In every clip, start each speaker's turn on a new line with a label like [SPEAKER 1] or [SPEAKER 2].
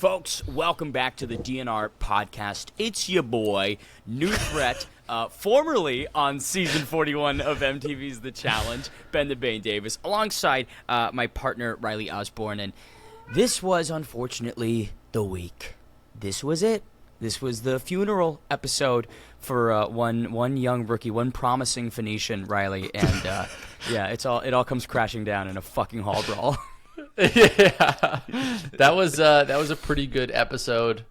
[SPEAKER 1] Folks, welcome back to the DNR podcast. It's your boy, New Threat, formerly on season 41 of MTV's The Challenge, Ben the Bane Davis, alongside my partner, Riley Osborne. And this was, unfortunately, the week. This was it. This was the funeral episode for one young rookie, one promising Phoenician, Riley. And yeah, it all comes crashing down in a fucking hall brawl.
[SPEAKER 2] Yeah, that was a pretty good episode,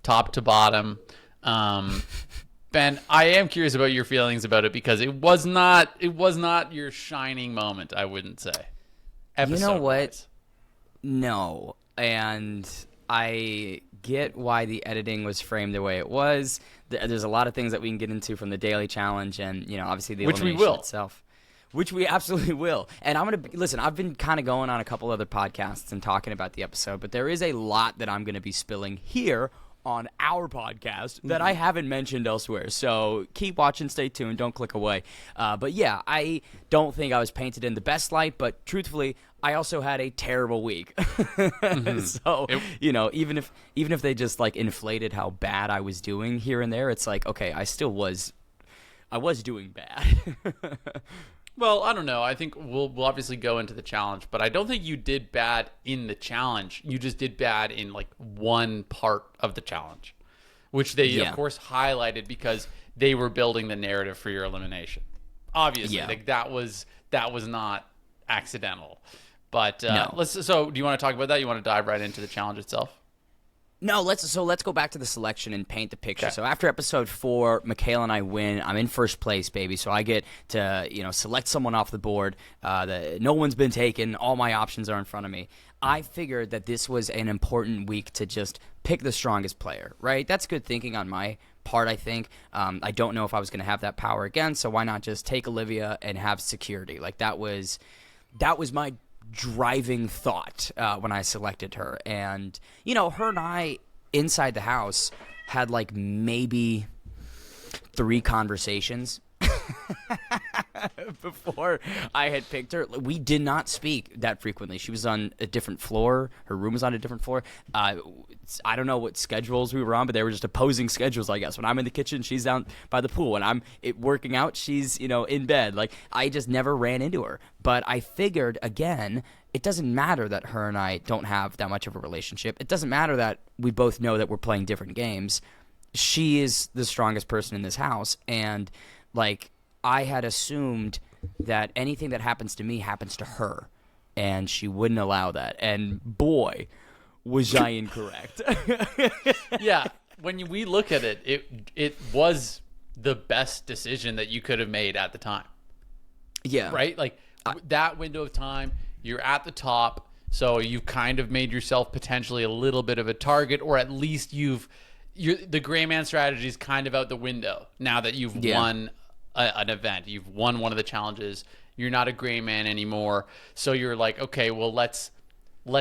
[SPEAKER 2] top to bottom. Ben, I am curious about your feelings about it because it was not your shining moment. I wouldn't say.
[SPEAKER 1] You know what?
[SPEAKER 2] Wise.
[SPEAKER 1] No, and I get why the editing was framed the way it was. There's a lot of things that we can get into from the daily challenge, and obviously the elimination itself. Which we absolutely will. And I'm going to listen, I've been kind of going on a couple other podcasts and talking about the episode, but there is a lot that I'm going to be spilling here on our podcast that I haven't mentioned elsewhere. So keep watching, stay tuned, don't click away. But yeah, I don't think I was painted in the best light, but truthfully, I also had a terrible week. So, even if they just like inflated how bad I was doing here and there, it's like, okay, I was doing bad.
[SPEAKER 2] Well, I don't know. I think we'll obviously go into the challenge, but I don't think you did bad in the challenge. You just did bad in like one part of the challenge, which they of course highlighted because they were building the narrative for your elimination. Obviously, like that was not accidental. But
[SPEAKER 1] no.
[SPEAKER 2] So do you want to talk about that? You want to dive right into the challenge itself?
[SPEAKER 1] No, let's go back to the selection and paint the picture.
[SPEAKER 2] Okay.
[SPEAKER 1] So after episode 4, Michaela and I win. I'm in first place, baby. So I get to select someone off the board. No one's been taken. All my options are in front of me. I figured that this was an important week to just pick the strongest player, right? That's good thinking on my part, I think. I don't know if I was going to have that power again, so why not just take Olivia and have security? Like that was my driving thought when I selected her. And her and I inside the house had like maybe 3 conversations before I had picked her. We did not speak that frequently. She was on a different floor. Her room was on a different floor. I don't know what schedules we were on, but they were just opposing schedules, I guess. When I'm in the kitchen, she's down by the pool. When I'm working out, she's, in bed. Like, I just never ran into her. But I figured, again, it doesn't matter that her and I don't have that much of a relationship. It doesn't matter that we both know that we're playing different games. She is the strongest person in this house. And, like, I had assumed that anything that happens to me happens to her. And she wouldn't allow that. And, boy, was I incorrect.
[SPEAKER 2] Yeah, when we look at it, it was the best decision that you could have made at the time.
[SPEAKER 1] Yeah.
[SPEAKER 2] Right? Like, that window of time, you're at the top, so you've kind of made yourself potentially a little bit of a target, or at least the gray man strategy is kind of out the window now that you've won an event. You've won one of the challenges. You're not a gray man anymore. So you're like, okay, well, let's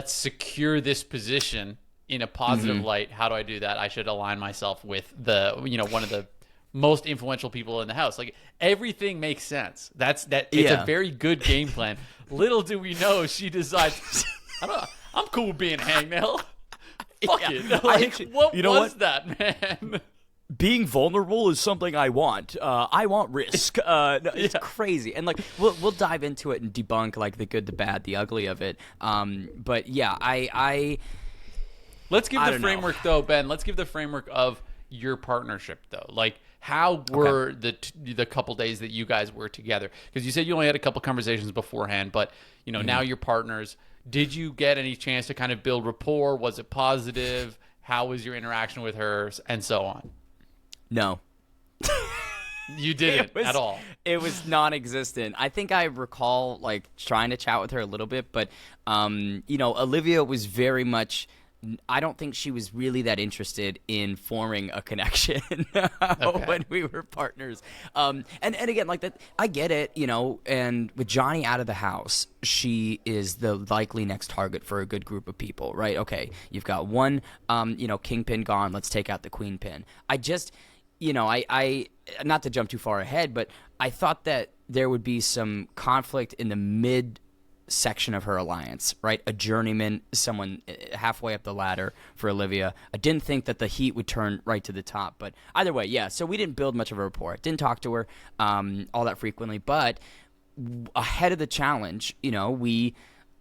[SPEAKER 2] secure this position in a positive light. How do I do that? I should align myself with one of the most influential people in the house. Like, everything makes sense. It's a very good game plan. Little do we know she decides, I'm cool with being a hangnail. Fuck it. Like, what was that, man?
[SPEAKER 1] Being vulnerable is something I want. I want risk. It's crazy. And like we'll dive into it and debunk like the good, the bad, the ugly of it. But yeah,
[SPEAKER 2] let's give the framework though, Ben. Let's give the framework of your partnership though. Like, how were the couple days that you guys were together? Because you said you only had a couple conversations beforehand, but now you're partners. Did you get any chance to kind of build rapport? Was it positive? How was your interaction with her, and so on?
[SPEAKER 1] No.
[SPEAKER 2] You didn't at all.
[SPEAKER 1] It was non-existent. I think I recall like trying to chat with her a little bit, but Olivia was very much, I don't think she was really that interested in forming a connection when we were partners. And again, like that, I get it, and with Johnny out of the house, she is the likely next target for a good group of people, right? Okay, you've got one, kingpin gone. Let's take out the queen pin. I just, I not to jump too far ahead, but I thought that there would be some conflict in the mid section of her alliance, right? A journeyman, someone halfway up the ladder for Olivia. I didn't think that the heat would turn right to the top, but either way, yeah. So we didn't build much of a rapport. Didn't talk to her all that frequently, but ahead of the challenge, we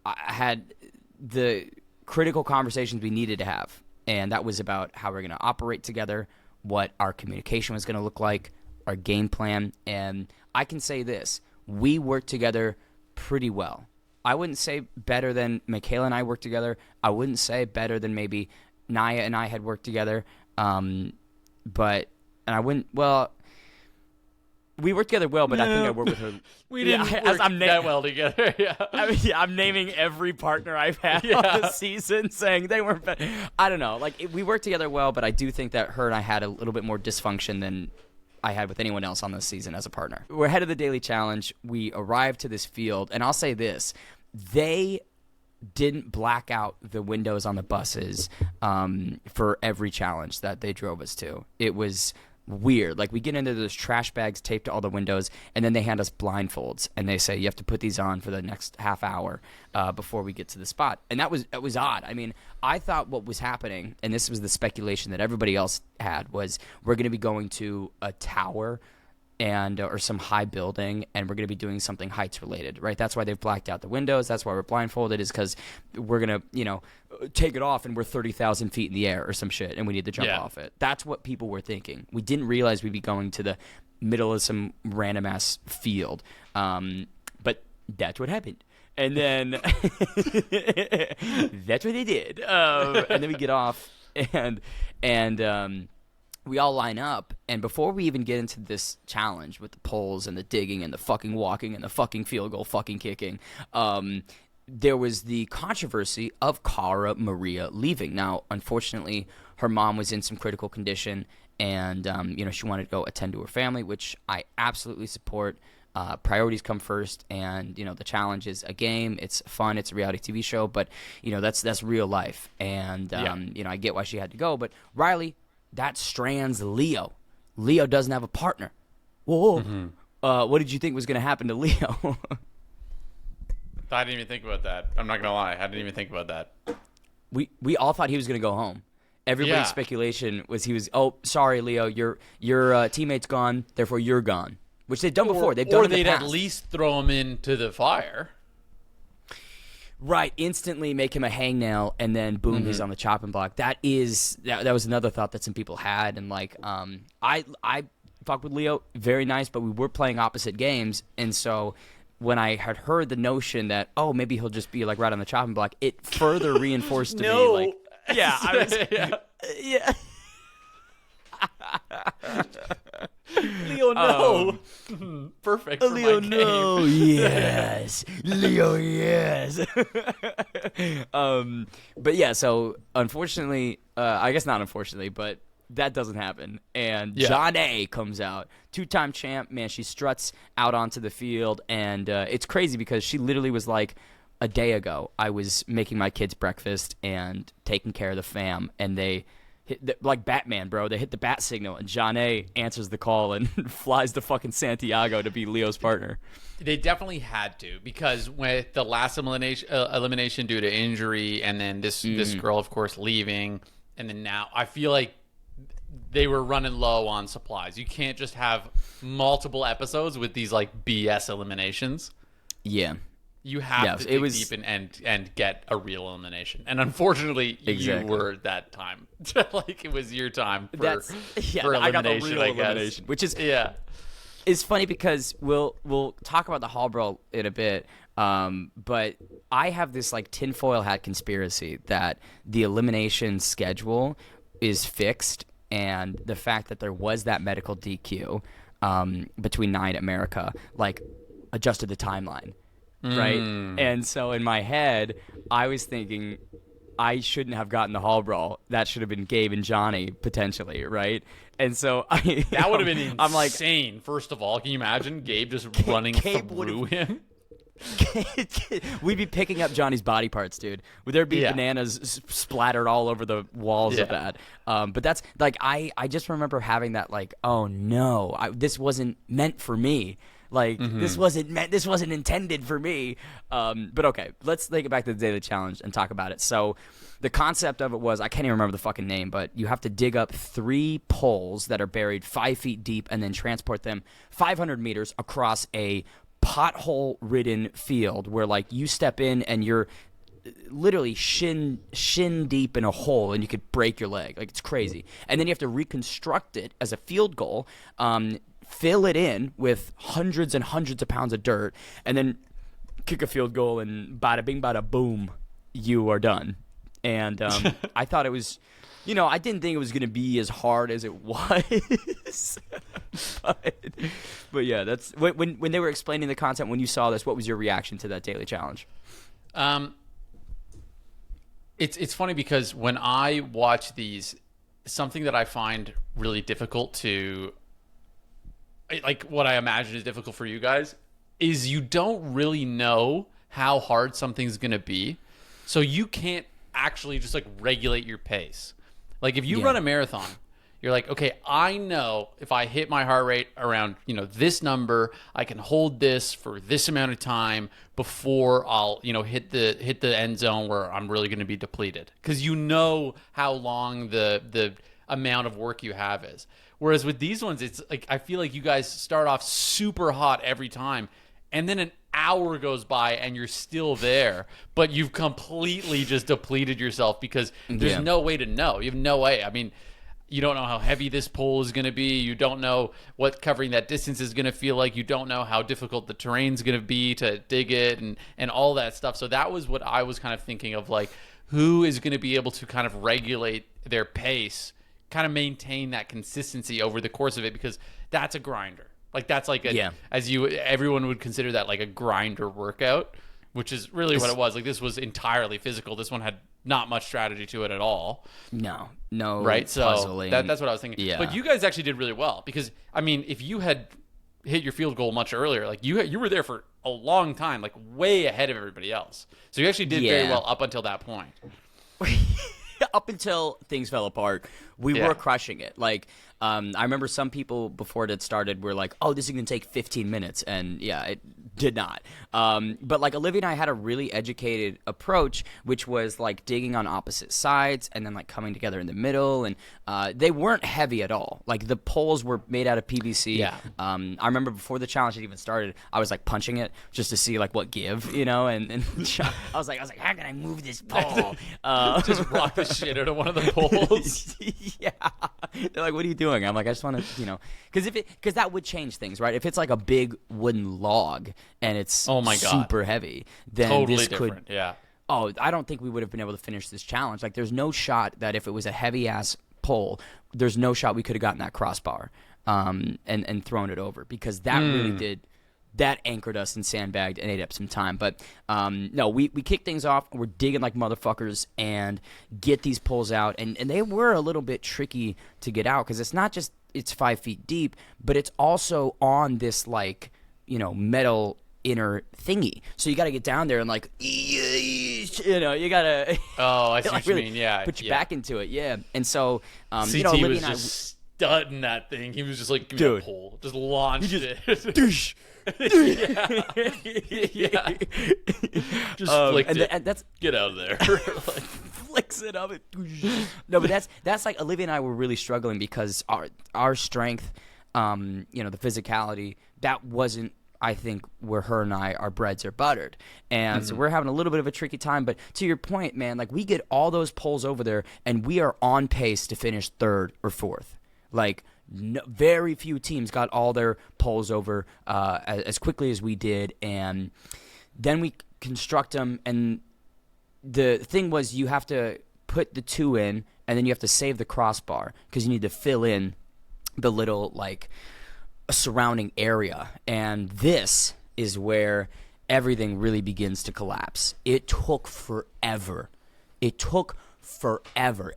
[SPEAKER 1] had the critical conversations we needed to have, and that was about how we're going to operate together, what our communication was going to look like, our game plan, and I can say this: we worked together pretty well. I wouldn't say better than Michaela and I worked together. I wouldn't say better than maybe Naya and I had worked together. We worked together well, but I think I worked with her.
[SPEAKER 2] We didn't work that well together. Yeah.
[SPEAKER 1] I'm naming every partner I've had on the season, saying they weren't better. I don't know. We worked together well, but I do think that her and I had a little bit more dysfunction than I had with anyone else on this season as a partner. We're ahead of the daily challenge. We arrived to this field, and I'll say this: they didn't black out the windows on the buses for every challenge that they drove us to. It was weird. We get into those trash bags taped to all the windows, and then they hand us blindfolds, and they say you have to put these on for the next half hour before we get to the spot. And that was odd. I mean, I thought what was happening, and this was the speculation that everybody else had, was we're going to be going to a tower or some high building, and we're going to be doing something heights related, right? That's why they've blacked out the windows. That's why we're blindfolded, is because we're going to, take it off and we're 30,000 feet in the air or some shit, and we need to jump off it. That's what people were thinking. We didn't realize we'd be going to the middle of some random ass field, but that's what happened. And then that's what they did. And then we get off, and we all line up, and before we even get into this challenge with the poles and the digging and the fucking walking and the fucking field goal fucking kicking, there was the controversy of Cara Maria leaving. Now, unfortunately, her mom was in some critical condition, and she wanted to go attend to her family, which I absolutely support. Priorities come first, and the challenge is a game. It's fun. It's a reality TV show, but that's real life, and I get why she had to go. But Riley, that strands Leo. Leo doesn't have a partner. Whoa. Mm-hmm. What did you think was going to happen to Leo?
[SPEAKER 2] I didn't even think about that. I'm not going to lie. I didn't even think about that.
[SPEAKER 1] We all thought he was going to go home. Everybody's speculation was sorry, Leo, your teammate's gone, therefore you're gone. Which they've done before. They've done it in the past.
[SPEAKER 2] Or they'd at least throw him into the fire.
[SPEAKER 1] Right, instantly make him a hangnail, and then boom, he's on the chopping block. That was another thought that some people had, and I fuck with Leo, very nice, but we were playing opposite games, and so when I had heard the notion that maybe he'll just be right on the chopping block, it further reinforced to me yeah.
[SPEAKER 2] Leo, no. Perfect. For
[SPEAKER 1] Leo,
[SPEAKER 2] my
[SPEAKER 1] no. Yes. Leo, yes. But yeah, so unfortunately, I guess not unfortunately, but that doesn't happen. And John A comes out, 2-time champ. Man, she struts out onto the field, and it's crazy because she literally was like, a day ago, I was making my kids breakfast and taking care of the fam, and they like Batman, bro. They hit the bat signal, and John A answers the call and flies to fucking Santiago to be Leo's partner.
[SPEAKER 2] They definitely had to, because with the last elimination due to injury, and then this girl, of course, leaving, and then now I feel like they were running low on supplies. You can't just have multiple episodes with these BS eliminations.
[SPEAKER 1] Yeah.
[SPEAKER 2] You have to dig deep and get a real elimination. And unfortunately, you were that time. It was your time for elimination,
[SPEAKER 1] I got the real elimination. Which is it's funny because we'll talk about the Hall Brawl in a bit, but I have this tinfoil hat conspiracy that the elimination schedule is fixed, and the fact that there was that medical DQ between Nine America adjusted the timeline. Right? And so in my head, I was thinking I shouldn't have gotten the Hall Brawl. That should have been Gabe and Johnny, potentially, right? And so
[SPEAKER 2] that would have been insane, first of all. Can you imagine Gabe just running through him?
[SPEAKER 1] We'd be picking up Johnny's body parts, dude. Would there be bananas splattered all over the walls of that? But that's I just remember having that oh no, this wasn't meant for me. Like this wasn't intended for me. But okay, let's take it back to the daily challenge and talk about it. So the concept of it was, I can't even remember the fucking name, but you have to dig up 3 poles that are buried 5 feet deep and then transport them 500 meters across a pothole-ridden field where, like, you step in and you're literally shin deep in a hole and you could break your leg. Like, it's crazy. And then you have to reconstruct it as a field goal, fill it in with hundreds and hundreds of pounds of dirt, and then kick a field goal, and bada bing, bada boom, you are done. And I thought it was, I didn't think it was going to be as hard as it was. but yeah, that's when they were explaining the content, when you saw this, what was your reaction to that daily challenge?
[SPEAKER 2] It's funny because when I watch these, something that I find really difficult to, like what I imagine is difficult for you guys, is you don't really know how hard something's going to be. So you can't actually just like regulate your pace. Like if you run a marathon, you're like, okay, I know if I hit my heart rate around, this number, I can hold this for this amount of time before I'll, hit the end zone where I'm really going to be depleted. Because you know how long the amount of work you have is. Whereas with these ones, it's like I feel like you guys start off super hot every time, and then an hour goes by and you're still there, but you've completely just depleted yourself because there's no way to know. You have no way. I mean, you don't know how heavy this pole is going to be. You don't know what covering that distance is going to feel like. You don't know how difficult the terrain's going to be to dig it and all that stuff. So that was what I was kind of thinking of, like, who is going to be able to kind of regulate their pace, kind of maintain that consistency over the course of it, because that's a grinder. Like that's like everyone would consider that like a grinder workout, which is really what it was. Like this was entirely physical. This one had not much strategy to it at all.
[SPEAKER 1] No.
[SPEAKER 2] Right. So
[SPEAKER 1] puzzling.
[SPEAKER 2] that's what I was thinking.
[SPEAKER 1] Yeah.
[SPEAKER 2] But you guys actually did really well, because I mean, if you had hit your field goal much earlier, like you were there for a long time, like way ahead of everybody else. So you actually did very well up until that point.
[SPEAKER 1] Up until things fell apart, we were crushing it. Like, I remember some people before it had started were like, oh, this is going to take 15 minutes. And yeah, it did not. But like Olivia and I had a really educated approach, which was like digging on opposite sides and then like coming together in the middle. And they weren't heavy at all. Like the poles were made out of PVC.
[SPEAKER 2] Yeah.
[SPEAKER 1] I remember before the challenge had even started, I was like punching it just to see like what give, and I was like, how can I move this pole?
[SPEAKER 2] Just rock the shit out of one of the poles.
[SPEAKER 1] Yeah. They're like, what are you doing? I'm like, I just want to, because that would change things, right? If it's like a big wooden log and it's super heavy, then
[SPEAKER 2] totally
[SPEAKER 1] this
[SPEAKER 2] different.
[SPEAKER 1] could.
[SPEAKER 2] Yeah.
[SPEAKER 1] Oh, I don't think we would have been able to finish this challenge. Like, there's no shot that if it was a heavy ass pole, there's no shot we could have gotten that crossbar and thrown it over, because that really did. That anchored us and sandbagged and ate up some time. But no, we kicked things off. We're digging like motherfuckers and get these poles out. And they were a little bit tricky to get out, because it's not just it's 5 feet deep, but it's also on this like, metal inner thingy. So you got to get down there and like, you got to.
[SPEAKER 2] Oh, I see
[SPEAKER 1] like
[SPEAKER 2] what you
[SPEAKER 1] really
[SPEAKER 2] mean. Yeah.
[SPEAKER 1] Put you back into it. Yeah. And so,
[SPEAKER 2] CT
[SPEAKER 1] Olivia
[SPEAKER 2] was
[SPEAKER 1] and I.
[SPEAKER 2] Just studding that thing. He was just like, give me a pole. Just launched it.
[SPEAKER 1] Douche.
[SPEAKER 2] Yeah. Just flicked it.
[SPEAKER 1] And that's
[SPEAKER 2] get out of there.
[SPEAKER 1] like, flicks it up. No, but that's like Olivia and I were really struggling, because our strength, the physicality, that wasn't, I think, where her and I, our breads are buttered. And so we're having a little bit of a tricky time. But to your point, man, like we get all those poles over there and we are on pace to finish 3rd or 4th. Like, very few teams got all their poles over as quickly as we did, and then we construct them. And the thing was, you have to put the 2 in, and then you have to save the crossbar, because you need to fill in the little like surrounding area. And this is where everything really begins to collapse. It took forever.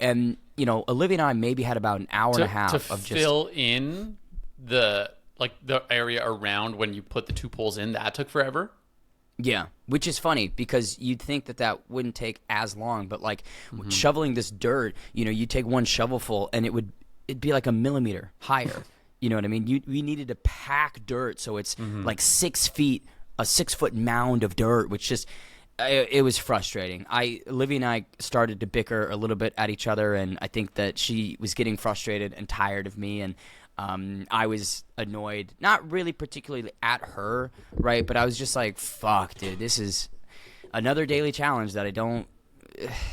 [SPEAKER 1] And Olivia and I maybe had about an hour and a half of just
[SPEAKER 2] fill in the area around when you put the 2 poles in. That took forever.
[SPEAKER 1] Yeah, which is funny, because you'd think that wouldn't take as long, but like shoveling this dirt, you take one shovelful and it'd be like a millimeter higher. You know what I mean? We needed to pack dirt so it's like 6 feet, a 6-foot mound of dirt, which just it was frustrating. Olivia and I started to bicker a little bit at each other, and I think that she was getting frustrated and tired of me, and I was annoyed, not really particularly at her, right? But I was just like, fuck, dude, this is another daily challenge that I don't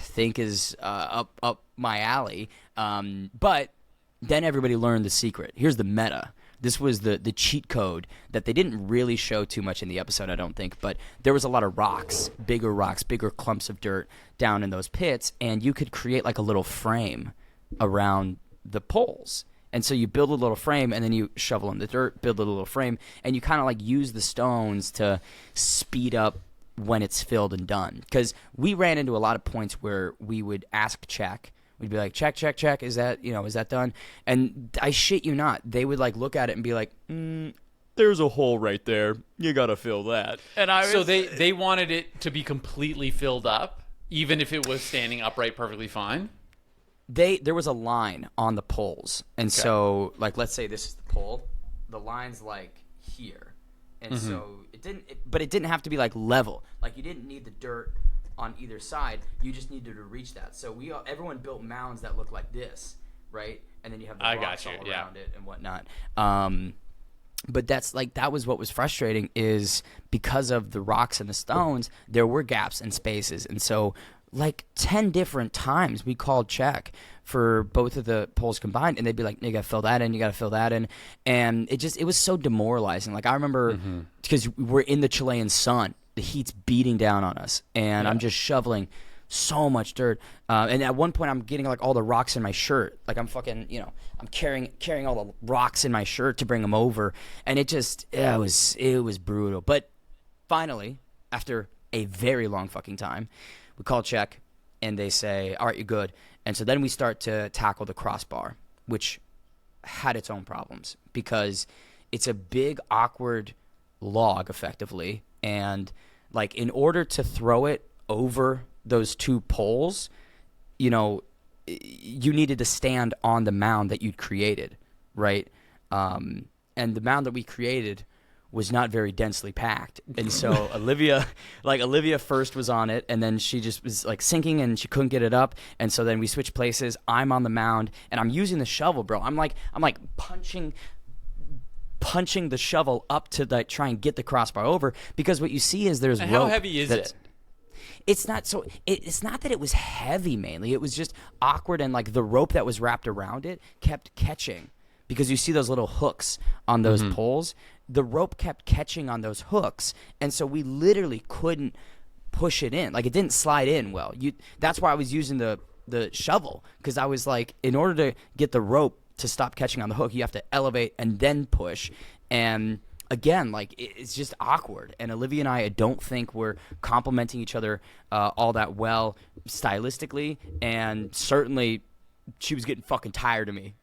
[SPEAKER 1] think is up my alley. But then everybody learned the secret. Here's the meta. This was the cheat code that they didn't really show too much in the episode, I don't think. But there was a lot of rocks, bigger clumps of dirt down in those pits, and you could create like a little frame around the poles. And so you build a little frame, and then you shovel in the dirt, build a little frame, and you kind of like use the stones to speed up when it's filled and done. Because we ran into a lot of points where we would ask check. We'd be like, check, is that done? And I shit you not, they would like look at it and be like, there's a hole right there. You gotta fill that. And
[SPEAKER 2] so they wanted it to be completely filled up, even if it was standing upright perfectly fine.
[SPEAKER 1] There was a line on the poles, and so like let's say this is the pole, the line's like here, and so it didn't have to be like level. Like you didn't need the dirt on either side. You just needed to reach that. So everyone built mounds that look like this, right? And then you have the rocks all around it and whatnot. But that was what was frustrating, is because of the rocks and the stones, there were gaps and spaces, and so like 10 different times we called check for both of the poles combined, and they'd be like, you gotta fill that in, you gotta fill that in, and it was so demoralizing. Like I remember, because we're in the Chilean sun, the heat's beating down on us, and I'm just shoveling so much dirt, and at one point I'm getting like all the rocks in my shirt, like I'm fucking, I'm carrying all the rocks in my shirt to bring them over, and it was brutal. But finally, after a very long fucking time, we call check, and they say, all right, you're good. And so then we start to tackle the crossbar, which had its own problems because it's a big, awkward log, effectively. And, like, in order to throw it over those two poles, you needed to stand on the mound that you'd created, right? And the mound that we created was not very densely packed, and so Olivia first was on it, and then she just was like sinking, and she couldn't get it up, and so then we switched places. I'm on the mound, and I'm using the shovel, bro. I'm like punching the shovel up to like try and get the crossbar over, because what you see is there's
[SPEAKER 2] and
[SPEAKER 1] rope.
[SPEAKER 2] How heavy is it?
[SPEAKER 1] It's not so. It's not that it was heavy. Mainly, it was just awkward, and like the rope that was wrapped around it kept catching, because you see those little hooks on those poles. The rope kept catching on those hooks, and so we literally couldn't push it in. Like, it didn't slide in well. That's why I was using the shovel, because I was like, in order to get the rope to stop catching on the hook, you have to elevate and then push. And again, like, it's just awkward. And Olivia and I don't think we're complimenting each other all that well stylistically, and certainly she was getting fucking tired of me.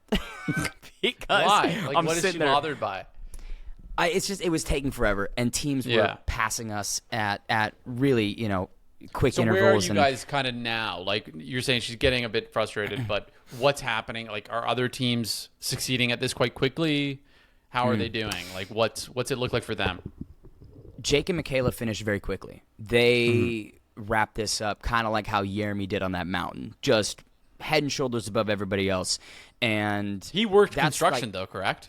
[SPEAKER 1] Because
[SPEAKER 2] why? Like, what is she bothered by?
[SPEAKER 1] It was taking forever, and teams were passing us at really, quick intervals.
[SPEAKER 2] So where are you guys kind of now? Like, you're saying she's getting a bit frustrated, but what's happening? Like, are other teams succeeding at this quite quickly? How are they doing? Like, what's it look like for them?
[SPEAKER 1] Jake and Michaela finished very quickly. They wrapped this up kind of like how Jeremy did on that mountain, just head and shoulders above everybody else. And
[SPEAKER 2] he worked construction, though, correct?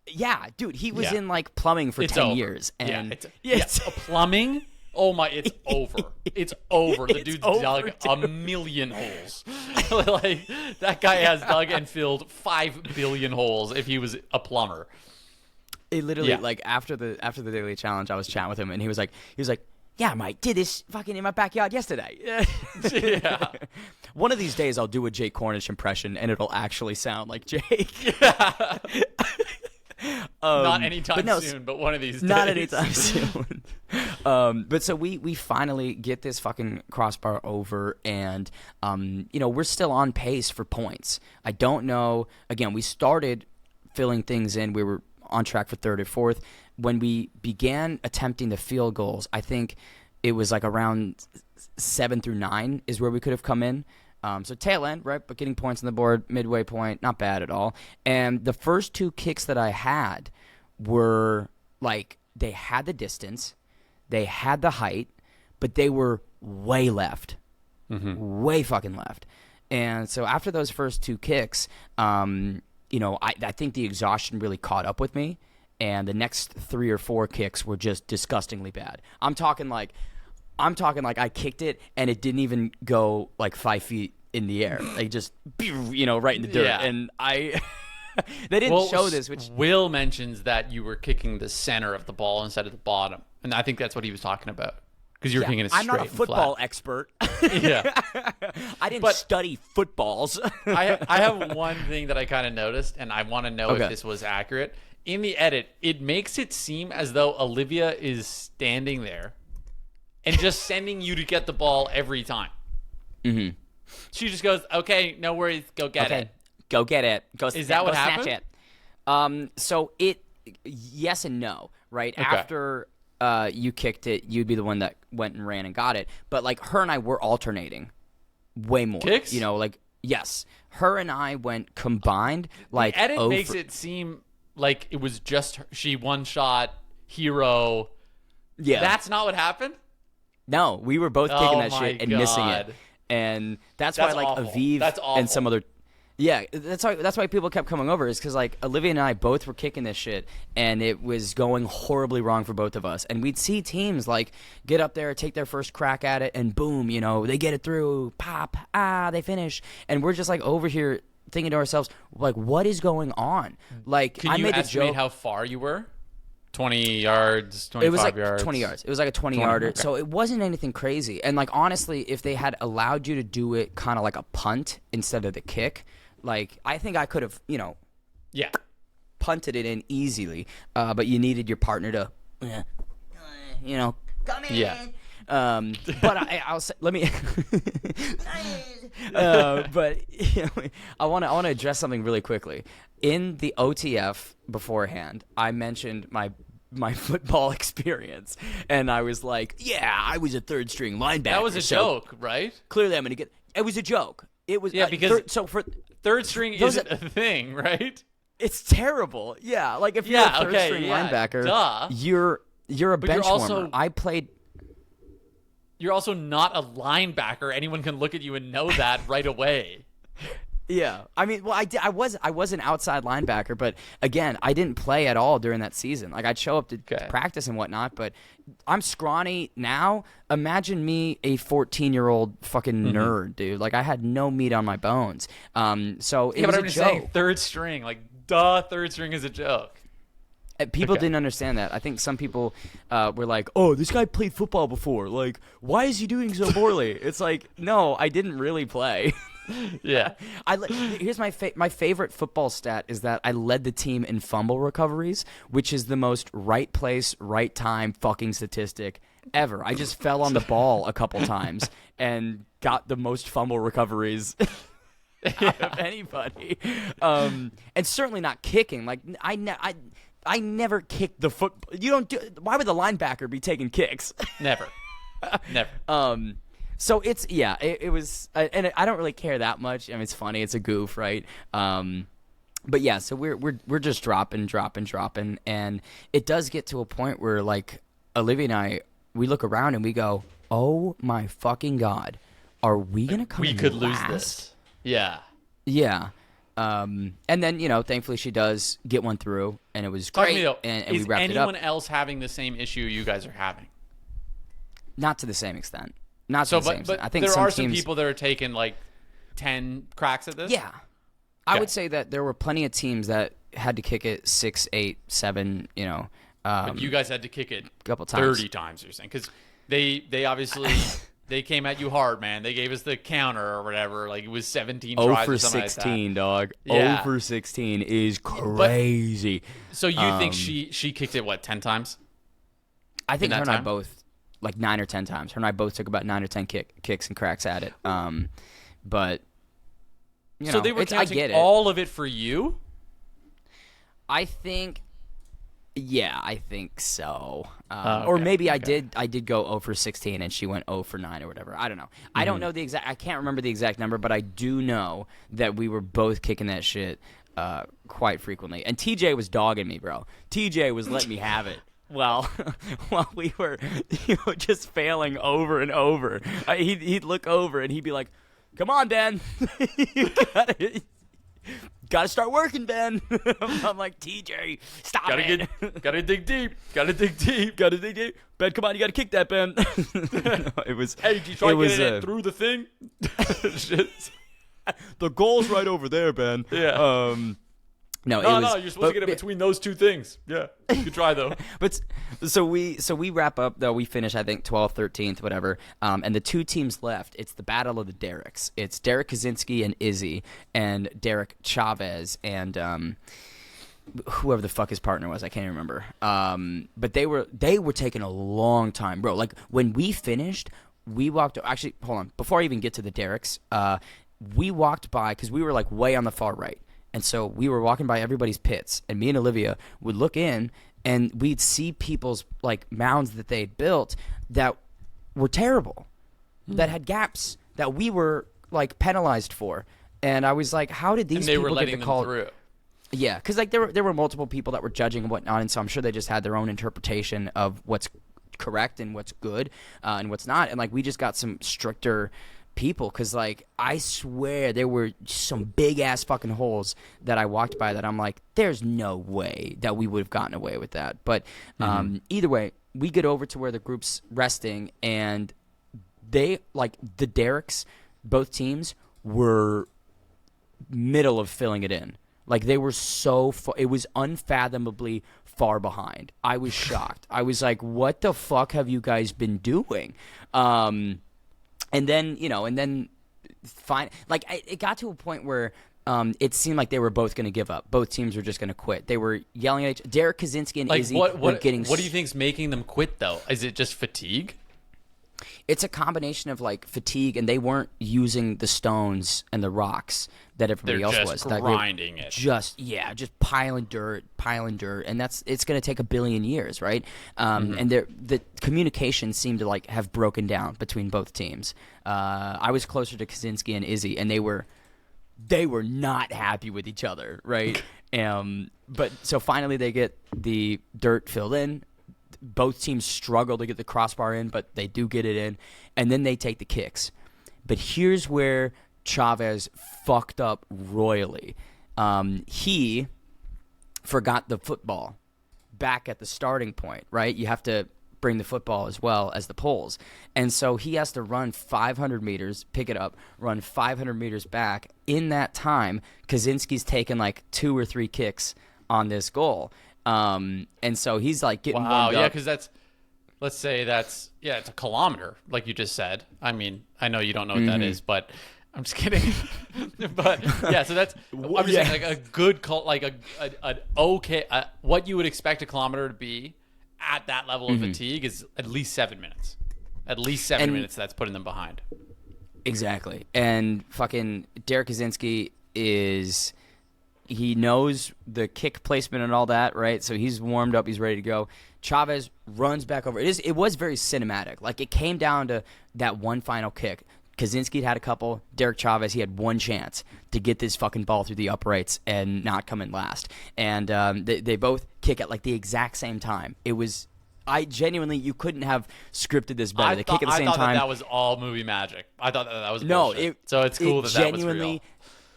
[SPEAKER 1] Yeah, dude, he was in like plumbing for 10 years, and
[SPEAKER 2] it's plumbing. Oh my, it's over. It's over. The dude's dug a million holes. Like, that guy has dug and filled 5 billion holes if he was a plumber.
[SPEAKER 1] It literally, like, after the daily challenge, I was chatting with him, and he was like, yeah, Mike, did this fucking in my backyard yesterday.
[SPEAKER 2] Yeah.
[SPEAKER 1] One of these days, I'll do a Jake Cornish impression, and it'll actually sound like Jake.
[SPEAKER 2] Yeah. Not anytime soon, but one of these days.
[SPEAKER 1] Not anytime soon. But so we finally get this fucking crossbar over, and we're still on pace for points. I don't know. Again, we started filling things in. We were on track for third or fourth. When we began attempting the field goals, I think it was like around 7 through 9 is where we could have come in. So tail end, right? But getting points on the board, midway point, not bad at all. And the first 2 kicks that I had were like they had the distance, they had the height, but they were way left, way fucking left. And so after those first 2 kicks, I think the exhaustion really caught up with me, and the next 3 or 4 kicks were just disgustingly bad. I'm talking like I kicked it and it didn't even go like 5 feet in the air. Like just, right in the dirt.
[SPEAKER 2] Yeah.
[SPEAKER 1] And they didn't show this. Which
[SPEAKER 2] Will mentions that you were kicking the center of the ball instead of the bottom, and I think that's what he was talking about. Because you're kicking it straight.
[SPEAKER 1] I'm not a football expert.
[SPEAKER 2] Yeah,
[SPEAKER 1] I didn't study footballs.
[SPEAKER 2] I have one thing that I kind of noticed, and I want to know if this was accurate. In the edit, it makes it seem as though Olivia is standing there and just sending you to get the ball every time. Mm-hmm. She just goes, "Okay, no worries, go get it.
[SPEAKER 1] Go get it.
[SPEAKER 2] Is that what happened?
[SPEAKER 1] Snatch it." So yes and no, right?
[SPEAKER 2] Okay.
[SPEAKER 1] After you kicked it, you'd be the one that went and ran and got it. But like her and I were alternating way more.
[SPEAKER 2] Kicks?
[SPEAKER 1] Yes. Her and I went combined. Like
[SPEAKER 2] the edit makes it seem like it was just she one shot hero.
[SPEAKER 1] Yeah.
[SPEAKER 2] That's not what happened?
[SPEAKER 1] No, we were both kicking that shit and missing it. And that's why like
[SPEAKER 2] awful.
[SPEAKER 1] Aviv
[SPEAKER 2] That's awful.
[SPEAKER 1] and some other that's why people kept coming over, is because like Olivia and I both were kicking this shit and it was going horribly wrong for both of us. And we'd see teams like get up there, take their first crack at it, and boom, they get it through, pop, they finish, and we're just like over here thinking to ourselves, like, what is going on? Like,
[SPEAKER 2] Can
[SPEAKER 1] I
[SPEAKER 2] you
[SPEAKER 1] made a
[SPEAKER 2] estimate
[SPEAKER 1] joke.
[SPEAKER 2] how far you were? 20 yards, 25
[SPEAKER 1] It was like
[SPEAKER 2] yards?
[SPEAKER 1] 20 yards. It was like a 20-yarder.
[SPEAKER 2] Okay.
[SPEAKER 1] So it wasn't anything crazy. And like honestly, if they had allowed you to do it kind of like a punt instead of the kick, like I think I could have,
[SPEAKER 2] Yeah.
[SPEAKER 1] punted it in easily. But you needed your partner to, come in.
[SPEAKER 2] Yeah.
[SPEAKER 1] But I'll say, let me. But I want to address something really quickly. In the OTF beforehand, I mentioned my football experience, and I was like, "Yeah, I was a third string linebacker."
[SPEAKER 2] That was a joke, right?
[SPEAKER 1] Clearly, I'm going to get. It was a joke. It was
[SPEAKER 2] because
[SPEAKER 1] for
[SPEAKER 2] third string isn't a thing, right?
[SPEAKER 1] It's terrible. Yeah, like if you're a third string linebacker, you're a bench warmer. I played.
[SPEAKER 2] You're also not a linebacker. Anyone can look at you and know that right away.
[SPEAKER 1] Yeah, I mean, well, I was an outside linebacker, but again, I didn't play at all during that season. Like I'd show up to practice and whatnot, but I'm scrawny now. Imagine me, a 14-year-old fucking nerd, dude. Like I had no meat on my bones. So it was a joke.
[SPEAKER 2] Saying third string, like third string is a joke.
[SPEAKER 1] People didn't understand that. I think some people were like, "Oh, this guy played football before. Like, why is he doing so poorly?" It's like, no, I didn't really play.
[SPEAKER 2] Yeah.
[SPEAKER 1] Here's my favorite football stat is that I led the team in fumble recoveries, which is the most right place, right time fucking statistic ever. I just fell on the ball a couple times and got the most fumble recoveries out of anybody. And certainly not kicking. Like I never kicked the football. You don't do. Why would the linebacker be taking kicks?
[SPEAKER 2] Never.
[SPEAKER 1] So it was, and I don't really care that much. I mean, it's funny, it's a goof, right? But yeah, so we're just dropping, and it does get to a point where like Olivia and I, we look around and we go, "Oh my fucking god, are we gonna come?
[SPEAKER 2] We could lose
[SPEAKER 1] last?
[SPEAKER 2] this." Yeah.
[SPEAKER 1] Yeah. And then thankfully she does get one through, and it was great. And we wrapped it up.
[SPEAKER 2] Is anyone else having the same issue you guys are having?
[SPEAKER 1] Not to the same extent. Not to the same extent. I think
[SPEAKER 2] there are some people that are taking like 10 cracks at this.
[SPEAKER 1] Yeah, I would say that there were plenty of teams that had to kick it 6, 8, 7.
[SPEAKER 2] But you guys had to kick it
[SPEAKER 1] a couple times.
[SPEAKER 2] 30 times. You're saying because they obviously they came at you hard, man. They gave us the counter or whatever. Like it was 17 tries
[SPEAKER 1] for
[SPEAKER 2] or something
[SPEAKER 1] 16,
[SPEAKER 2] like that.
[SPEAKER 1] Dog.
[SPEAKER 2] Yeah.
[SPEAKER 1] 0 for 16 is crazy.
[SPEAKER 2] So you think she kicked it 10 times?
[SPEAKER 1] I think her and I both. Like 9 or 10 times. Her and I both took about 9 or 10 kicks and cracks at it. But
[SPEAKER 2] so they were counting
[SPEAKER 1] I get it.
[SPEAKER 2] all of it for you.
[SPEAKER 1] I think Yeah, I think so.
[SPEAKER 2] Okay,
[SPEAKER 1] or maybe I did go 0 for 16 and she went 0 for 9 or whatever. I don't know. I don't know I can't remember the exact number, but I do know that we were both kicking that shit quite frequently. And TJ was dogging me, bro. TJ was letting me have it. Well, while we were just failing over and over. He'd look over and he'd be like, "Come on, Ben. You gotta start working, Ben." I'm like, TJ, stop it.
[SPEAKER 2] Gotta dig deep. Gotta dig deep.
[SPEAKER 1] Ben, come on, you gotta kick that, Ben. No, it was.
[SPEAKER 2] Hey, did you try getting it through the thing?
[SPEAKER 1] The goal's right over there, Ben.
[SPEAKER 2] Yeah.
[SPEAKER 1] No,
[SPEAKER 2] you're supposed to get it between those two things. Yeah, you could try though.
[SPEAKER 1] But so we wrap up though. We finish, I think, 12th, 13th, whatever. And the two teams left. It's the battle of the Derricks. It's Derek Kaczynski and Izzy, and Derek Chavez and whoever the fuck his partner was. I can't even remember. But they were taking a long time, bro. Like when we finished, we walked. Actually, hold on. Before I even get to the Derricks, we walked by because we were like way on the far right. And so we were walking by everybody's pits, and me and Olivia would look in, and we'd see people's like mounds that they'd built that were terrible, that had gaps that we were like penalized for. And I was like, how did these people get the call
[SPEAKER 2] through?
[SPEAKER 1] Yeah, because like there were multiple people that were judging and whatnot, and so I'm sure they just had their own interpretation of what's correct and what's good and what's not. And like we just got some stricter people, because like I swear there were some big ass fucking holes that I walked by that I'm like, there's no way that we would have gotten away with that. But either way, we get over to where the group's resting, and they like the Derricks, both teams were middle of filling it in. Like they were so far, it was unfathomably far behind. I was shocked. I was like, what the fuck have you guys been doing? And then, fine. Like, it got to a point where it seemed like they were both going to give up. Both teams were just going to quit. They were yelling at each other. Derek Kaczynski and Izzy were getting...
[SPEAKER 2] What do you think's making them quit, though? Is it just fatigue?
[SPEAKER 1] It's a combination of, like, fatigue, and they weren't using the stones and the rocks that everybody else was.
[SPEAKER 2] They're just grinding it.
[SPEAKER 1] Just piling dirt, and it's going to take a billion years, right? And the communication seemed to, like, have broken down between both teams. I was closer to Kaczynski and Izzy, and they were not happy with each other, right? But so finally they get the dirt filled in. Both teams struggle to get the crossbar in, but they do get it in, and then they take the kicks. But here's where Chavez fucked up royally. He forgot the football back at the starting point, right? You have to bring the football as well as the poles. And so he has to run 500 meters, pick it up, run 500 meters back. In that time, Kaczynski's taken like 2 or 3 kicks on this goal. And so he's like getting warmed up.
[SPEAKER 2] Yeah, because let's say it's a kilometer, like you just said. I mean, I know you don't know what that is, but I'm just kidding. But yeah, so that's I'm just saying, like a good what you would expect a kilometer to be at that level of fatigue is at least 7 minutes. At least 7 minutes. That's putting them behind.
[SPEAKER 1] Exactly. And fucking Derek Kaczynski he knows the kick placement and all that, right? So he's warmed up. He's ready to go. Chavez runs back over. It was very cinematic. Like, it came down to that one final kick. Kaczynski had a couple. Derek Chavez, he had one chance to get this fucking ball through the uprights and not come in last. And they both kick at, like, the exact same time. It was... you couldn't have scripted this better. They kick at the same time.
[SPEAKER 2] I thought that was all movie magic. I thought that was bullshit. So it's cool that was real.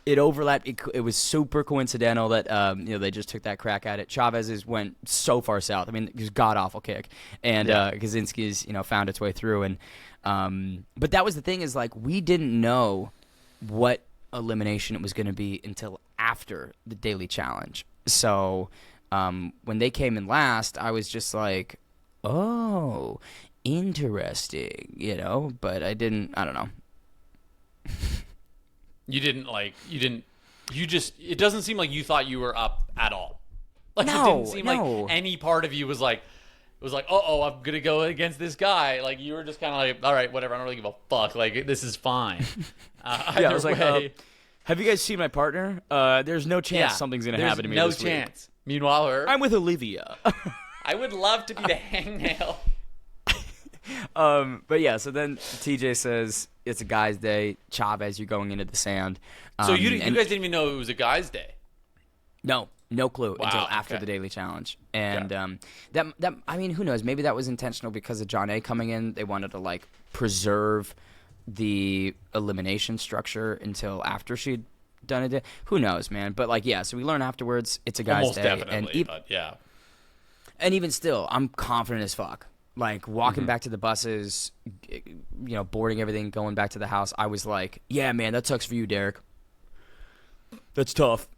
[SPEAKER 1] It overlapped. It was super coincidental that they just took that crack at it. Chavez's went so far south. I mean, it was a god awful kick, and Kaczynski's found its way through. And but that was the thing, is like we didn't know what elimination it was going to be until after the daily challenge. So when they came in last, I was just like, oh, interesting, But I don't know.
[SPEAKER 2] It doesn't seem like you thought you were up at all. Like, it didn't seem like any part of you was like, I'm going to go against this guy. Like, you were just kind of like, all right, whatever. I don't really give a fuck. Like, this is fine.
[SPEAKER 1] I was like, have you guys seen my partner? There's no chance something's going to happen to me this week.
[SPEAKER 2] No chance. Meanwhile,
[SPEAKER 1] I'm with Olivia.
[SPEAKER 2] I would love to be the hangnail.
[SPEAKER 1] But yeah, so then TJ says it's a guy's day. Chavez, you're going into the sand.
[SPEAKER 2] So you guys didn't even know it was a guy's day?
[SPEAKER 1] No clue until after the daily challenge. And that I mean, who knows? Maybe that was intentional because of John A coming in. They wanted to like preserve the elimination structure until after she'd done it. Who knows, man? But like, yeah. So we learn afterwards it's a guy's
[SPEAKER 2] almost
[SPEAKER 1] day.
[SPEAKER 2] Definitely, but yeah.
[SPEAKER 1] And even still, I'm confident as fuck. Like, walking back to the buses, boarding everything, going back to the house, I was like, yeah, man, that sucks for you, Derek. That's tough.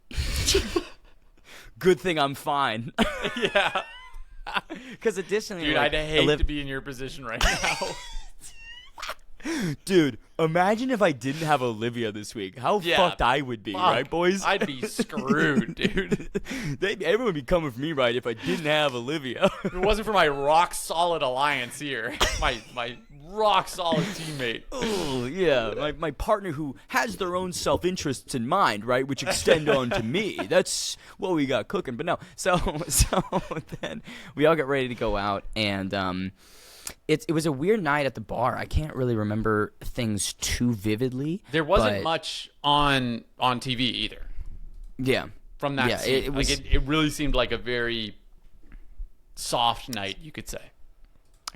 [SPEAKER 1] Good thing I'm fine.
[SPEAKER 2] Yeah.
[SPEAKER 1] Because additionally...
[SPEAKER 2] Dude, I'd hate to be in your position right now.
[SPEAKER 1] Dude, imagine if I didn't have Olivia this week. How fucked I would be, right, boys?
[SPEAKER 2] I'd be screwed, dude.
[SPEAKER 1] Everyone would be coming for me, right, if I didn't have Olivia.
[SPEAKER 2] If it wasn't for my rock-solid alliance here, my rock-solid teammate.
[SPEAKER 1] Oh, yeah, my partner who has their own self-interests in mind, right, which extend on to me. That's what we got cooking. But no, so then we all get ready to go out, and... It was a weird night at the bar. I can't really remember things too vividly.
[SPEAKER 2] There wasn't much on TV either.
[SPEAKER 1] Yeah.
[SPEAKER 2] From that scene. It really seemed like a very soft night, you could say.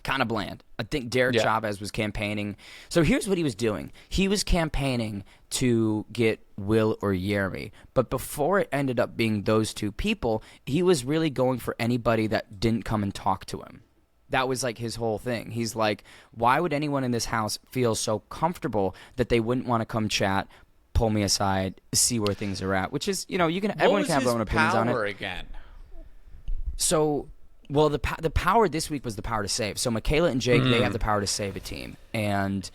[SPEAKER 1] Kind of bland. I think Derek Chavez was campaigning. So here's what he was doing. He was campaigning to get Will or Jeremy. But before it ended up being those two people, he was really going for anybody that didn't come and talk to him. That was like his whole thing. He's like, why would anyone in this house feel so comfortable that they wouldn't want to come chat, pull me aside, see where things are at? Which is, everyone can have their own opinions on it.
[SPEAKER 2] What was his power again?
[SPEAKER 1] So, well, the power this week was the power to save. So Michaela and Jake, they have the power to save a team. And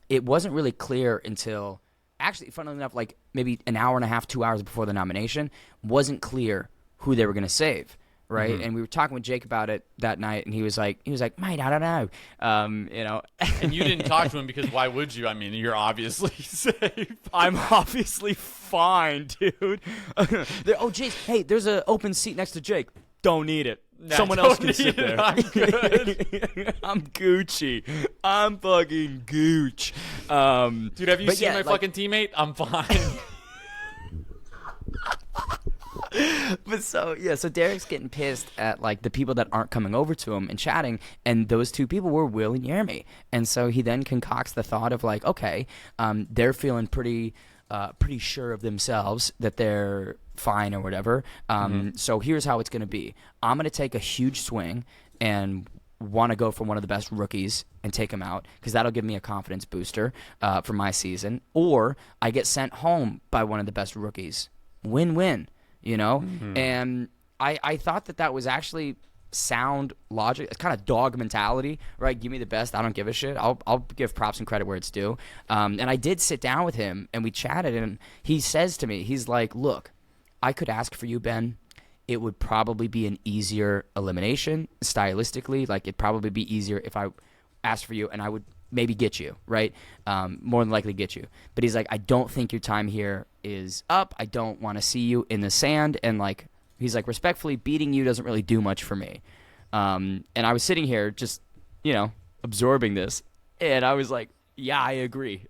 [SPEAKER 1] it wasn't really clear until, actually, funnily enough, like maybe an hour and a half, 2 hours before the nomination, wasn't clear who they were going to save. Right, and we were talking with Jake about it that night, and he was like, mate, I don't know,
[SPEAKER 2] And you didn't talk to him because why would you? I mean, you're obviously safe.
[SPEAKER 1] I'm obviously fine, dude. Jake, hey, there's an open seat next to Jake. Don't need it. Someone else can sit there.
[SPEAKER 2] I'm good.
[SPEAKER 1] I'm Gucci. I'm fucking Gooch.
[SPEAKER 2] Dude, have you seen my fucking teammate? I'm fine.
[SPEAKER 1] But so Derek's getting pissed at like the people that aren't coming over to him and chatting, and those two people were Will and Jeremy. And so he then concocts the thought of like, okay, they're feeling pretty sure of themselves that they're fine or whatever. So here's how it's going to be. I'm going to take a huge swing and want to go for one of the best rookies and take him out because that'll give me a confidence booster for my season. Or I get sent home by one of the best rookies. Win-win. And I thought that was actually sound logic. It's kind of dog mentality, right? Give me the best. I don't give a shit. I'll give props and credit where it's due. And I did sit down with him and we chatted, and he says to me, he's like, look, I could ask for you, Ben. It would probably be an easier elimination stylistically. Like it'd probably be easier if I asked for you and I would maybe get you, right? More than likely get you. But he's like, I don't think your time here is up. I don't want to see you in the sand. And like, he's like, respectfully, beating you doesn't really do much for me. And I was sitting here just, absorbing this. And I was like, yeah, I agree.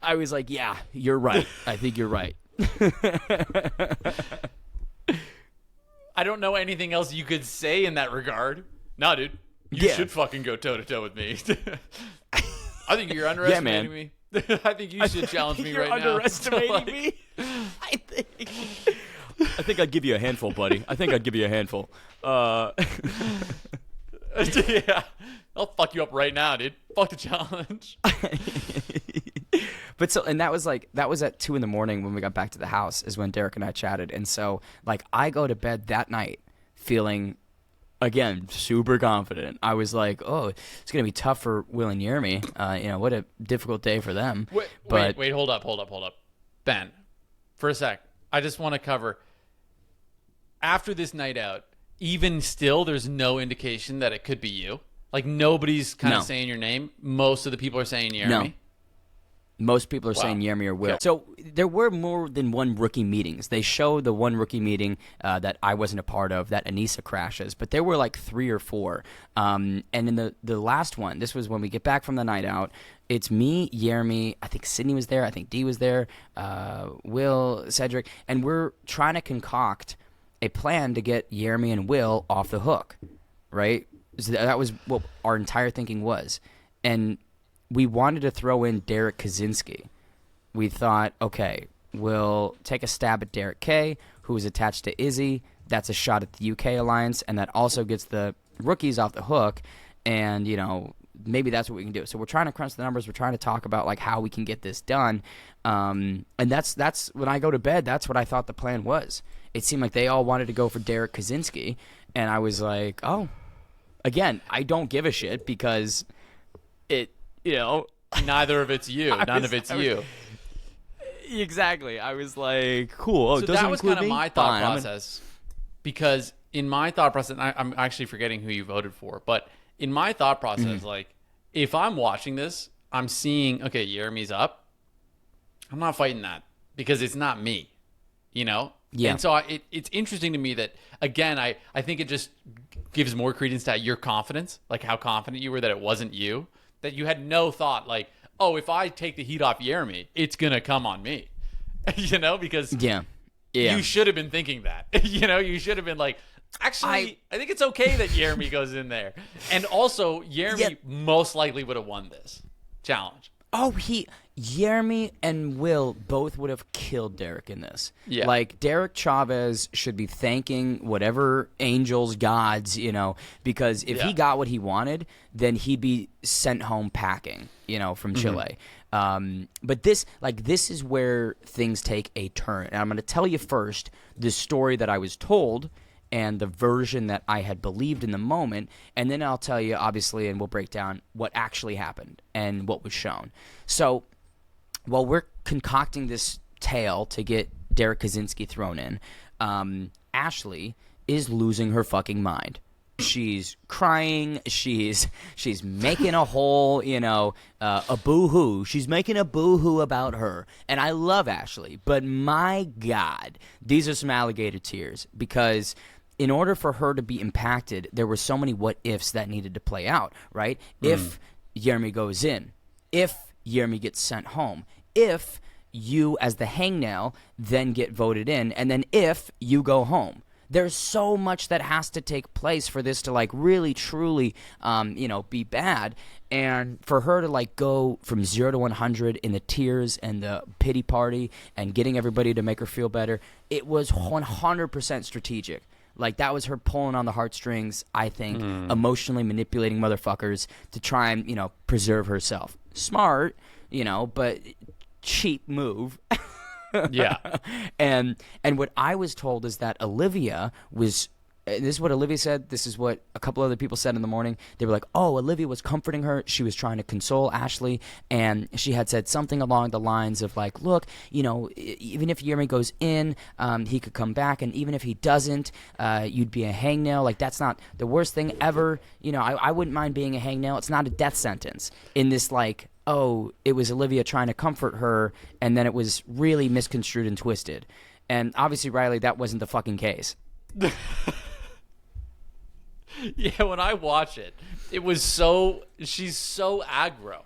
[SPEAKER 1] I was like, yeah, you're right. I think you're right.
[SPEAKER 2] I don't know anything else you could say in that regard. Nah, dude. You should fucking go toe-to-toe with me. I think you're underestimating me. I think you should challenge me right now.
[SPEAKER 1] You're underestimating me? I think I'd give you a handful, buddy. I think I'd give you a handful.
[SPEAKER 2] Yeah. I'll fuck you up right now, dude. Fuck the challenge.
[SPEAKER 1] But so, and that was at 2 a.m. when we got back to the house is when Derek and I chatted. And so like I go to bed that night feeling, again, super confident. I was like, oh, it's going to be tough for Will and Jeremy. What a difficult day for them.
[SPEAKER 2] Wait, hold up. Ben, for a sec. I just want to cover, after this night out, even still, there's no indication that it could be you. Like, nobody's kind of saying your name. Most of the people are saying Jeremy.
[SPEAKER 1] Most people are saying Yermi or Will. So there were more than one rookie meetings. They show the one rookie meeting that I wasn't a part of, that Anissa crashes. But there were like 3 or 4. And in the last one, this was when we get back from the night out, it's me, Yermi, I think Sydney was there, I think Dee was there, Will, Cedric. And we're trying to concoct a plan to get Yermi and Will off the hook, right? So that was what our entire thinking was. And we wanted to throw in Derek Kaczynski. We thought, okay, we'll take a stab at Derek K, who is attached to Izzy. That's a shot at the UK alliance, and that also gets the rookies off the hook. And, you know, maybe that's what we can do. So we're trying to crunch the numbers. We're trying to talk about, like, how we can get this done. And that's when I go to bed, that's what I thought the plan was. It seemed like they all wanted to go for Derek Kaczynski, and I was like, oh. Again, I don't give a shit because it – you know,
[SPEAKER 2] neither of it's you. None of it's you.
[SPEAKER 1] Exactly. I was like, cool. Oh,
[SPEAKER 2] so that was kind of my thought process. Because in my thought process, I'm actually forgetting who you voted for, but in my thought process, like, if I'm watching this, I'm seeing, okay, Yermi's up. I'm not fighting that because it's not me, you know? Yeah. And so it's interesting to me that, again, I think it just gives more credence to your confidence, like how confident you were that it wasn't you. That you had no thought like, oh, if I take the heat off Yermi, it's going to come on me. You know, because you should have been thinking that. You know, you should have been like, actually, I think it's okay that Yermi goes in there. And also, Yermi most likely would have won this challenge.
[SPEAKER 1] Oh, Yermi and Will both would have killed Derek in this. Yeah. Like, Derek Chavez should be thanking whatever angels, gods, you know, because if he got what he wanted, then he'd be sent home packing, you know, from Chile. But this is where things take a turn. And I'm going to tell you first the story that I was told and the version that I had believed in the moment, and then I'll tell you, obviously, and we'll break down what actually happened and what was shown. So while we're concocting this tale to get Derek Kaczynski thrown in, Ashley is losing her fucking mind. She's crying. She's making a whole, you know, a boo-hoo. She's making a boo-hoo about her. And I love Ashley, but my God, these are some alligator tears because in order for her to be impacted, there were so many what-ifs that needed to play out, right? If Yermi goes in, if Yermi gets sent home, if you as the hangnail then get voted in, and then if you go home. There's so much that has to take place for this to, like, really, truly, you know, be bad. And for her to, like, go from 0 to 100 in the tears and the pity party and getting everybody to make her feel better, it was 100% strategic. Like, that was her pulling on the heartstrings, I think, emotionally manipulating motherfuckers to try and, you know, preserve herself. Smart, you know, but cheap move.
[SPEAKER 2] Yeah.
[SPEAKER 1] And what I was told is that Olivia was, this is what Olivia said, this is what a couple other people said in the morning. They were like, oh, Olivia was comforting her. She was trying to console Ashley. And she had said something along the lines of like, look, you know, even if Yermi goes in, he could come back. And even if he doesn't, you'd be a hangnail. Like, that's not the worst thing ever. You know, I wouldn't mind being a hangnail. It's not a death sentence in this, like, oh, it was Olivia trying to comfort her, and then it was really misconstrued and twisted. And obviously, Riley, that wasn't the fucking case.
[SPEAKER 2] Yeah, when I watch it, it was she's so aggro.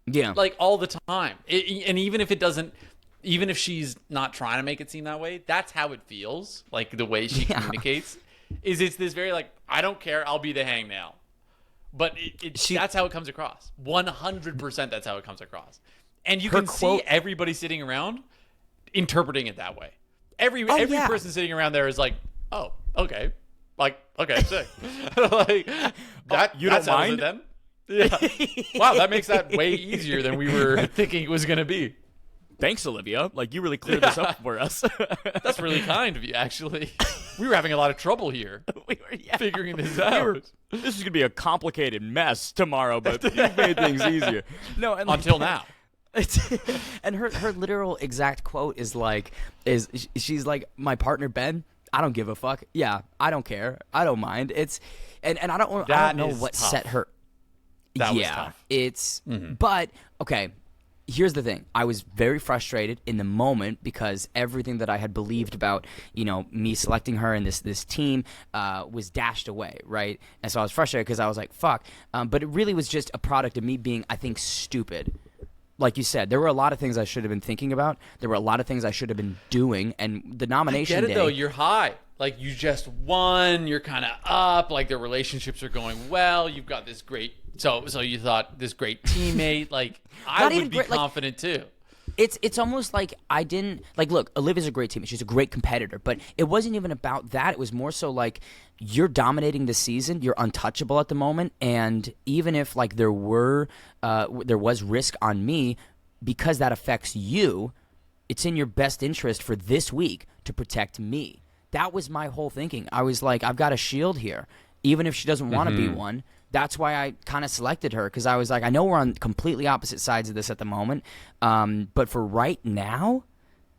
[SPEAKER 1] Yeah.
[SPEAKER 2] Like, all the time. And even if she's not trying to make it seem that way, that's how it feels. Like, the way she communicates it's this very, like, I don't care, I'll be the hangnail. But that's how it comes across. 100% that's how it comes across. And you can see everybody sitting around interpreting it that way. Every person sitting around there is like, oh, okay. Like, okay, sick. Like, you don't mind? It then? Yeah. Wow, that makes that way easier than we were thinking it was going to be.
[SPEAKER 1] Thanks, Olivia. Like, you really cleared this up for us.
[SPEAKER 2] That's really kind of you, actually. We were having a lot of trouble here figuring this out.
[SPEAKER 1] This is going to be a complicated mess tomorrow, but you made things easier. No, and
[SPEAKER 2] until now.
[SPEAKER 1] And her literal exact quote is she's like, my partner Ben, I don't give a fuck. Yeah, I don't care. I don't mind. And I don't know what tough. Set her.
[SPEAKER 2] That was tough.
[SPEAKER 1] It's but okay. here's the thing. I was very frustrated in the moment because everything that I had believed about, me selecting her and this team was dashed away, right? And so I was frustrated because I was like, fuck. But it really was just a product of me being, I think, stupid. Like you said, there were a lot of things I should have been thinking about. There were a lot of things I should have been doing. And the nomination
[SPEAKER 2] day... I get it, though.
[SPEAKER 1] day...
[SPEAKER 2] You're high. Like, you just won. You're kind of up. Like, the relationships are going well. You've got this great... So you thought this great teammate. Like, I would be confident, too.
[SPEAKER 1] It's almost like I didn't... Like, look, Olivia's a great teammate. She's a great competitor. But it wasn't even about that. It was more so like, you're dominating the season. You're untouchable at the moment. And even if, like, there was risk on me, because that affects you, it's in your best interest for this week to protect me. That was my whole thinking. I was like, I've got a shield here. Even if she doesn't want to be one, that's why I kind of selected her, because I was like, I know we're on completely opposite sides of this at the moment, but for right now,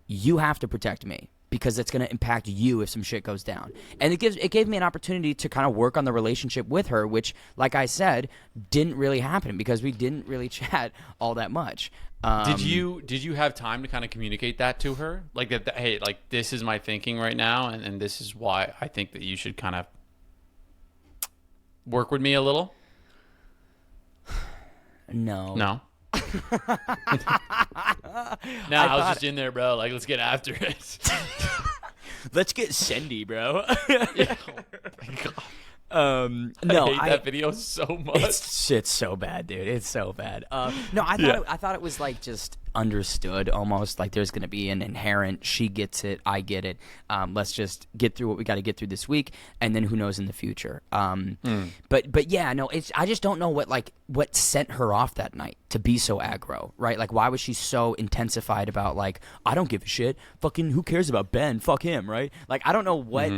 [SPEAKER 1] you have to protect me because it's going to impact you if some shit goes down. And it gave me an opportunity to kind of work on the relationship with her, which, like I said, didn't really happen because we didn't really chat all that much.
[SPEAKER 2] Did you have time to kind of communicate that to her? Like that, hey, like, this is my thinking right now, and this is why I think that you should kind of work with me a little?
[SPEAKER 1] No.
[SPEAKER 2] No? I was just in there, bro. Like, let's get after it.
[SPEAKER 1] Let's get Cindy, bro.
[SPEAKER 2] Yeah. Oh my God.
[SPEAKER 1] No,
[SPEAKER 2] I hate that video so much.
[SPEAKER 1] It's so bad, dude. It's so bad. No, I thought it was like just understood almost. Like there's going to be an inherent, she gets it, I get it. Let's just get through what we got to get through this week, and then who knows in the future. But yeah, no, I just don't know what sent her off that night to be so aggro, right? Like why was she so intensified about like, I don't give a shit. Fucking who cares about Ben? Fuck him, right? Like I don't know what.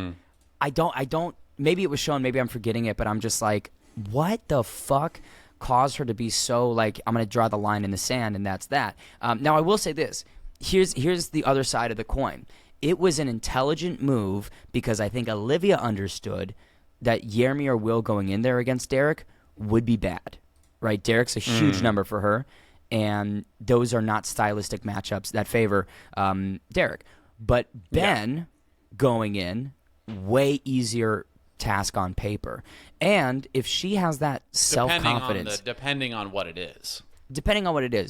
[SPEAKER 1] I don't. Maybe it was shown, maybe I'm forgetting it, but I'm just like, what the fuck caused her to be so like, I'm going to draw the line in the sand, and that's that. Now, I will say this. Here's the other side of the coin. It was an intelligent move because I think Olivia understood that Jeremy or Will going in there against Derek would be bad, right? Derek's a huge number for her, and those are not stylistic matchups that favor Derek. But Ben going in, way easier task on paper. And if she has that self-confidence,
[SPEAKER 2] depending on what it is,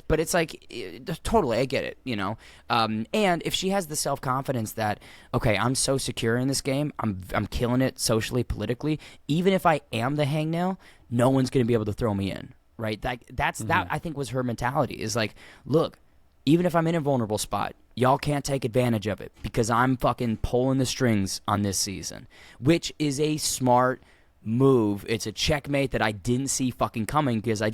[SPEAKER 1] but it's like totally, I get it, and if she has the self-confidence that, okay, I'm so secure in this game, I'm killing it socially, politically, even if I am the hangnail, no one's going to be able to throw me in, right? That I think was her mentality, is like, look, even if I'm in a vulnerable spot, y'all can't take advantage of it because I'm fucking pulling the strings on this season, which is a smart move. It's a checkmate that I didn't see fucking coming because I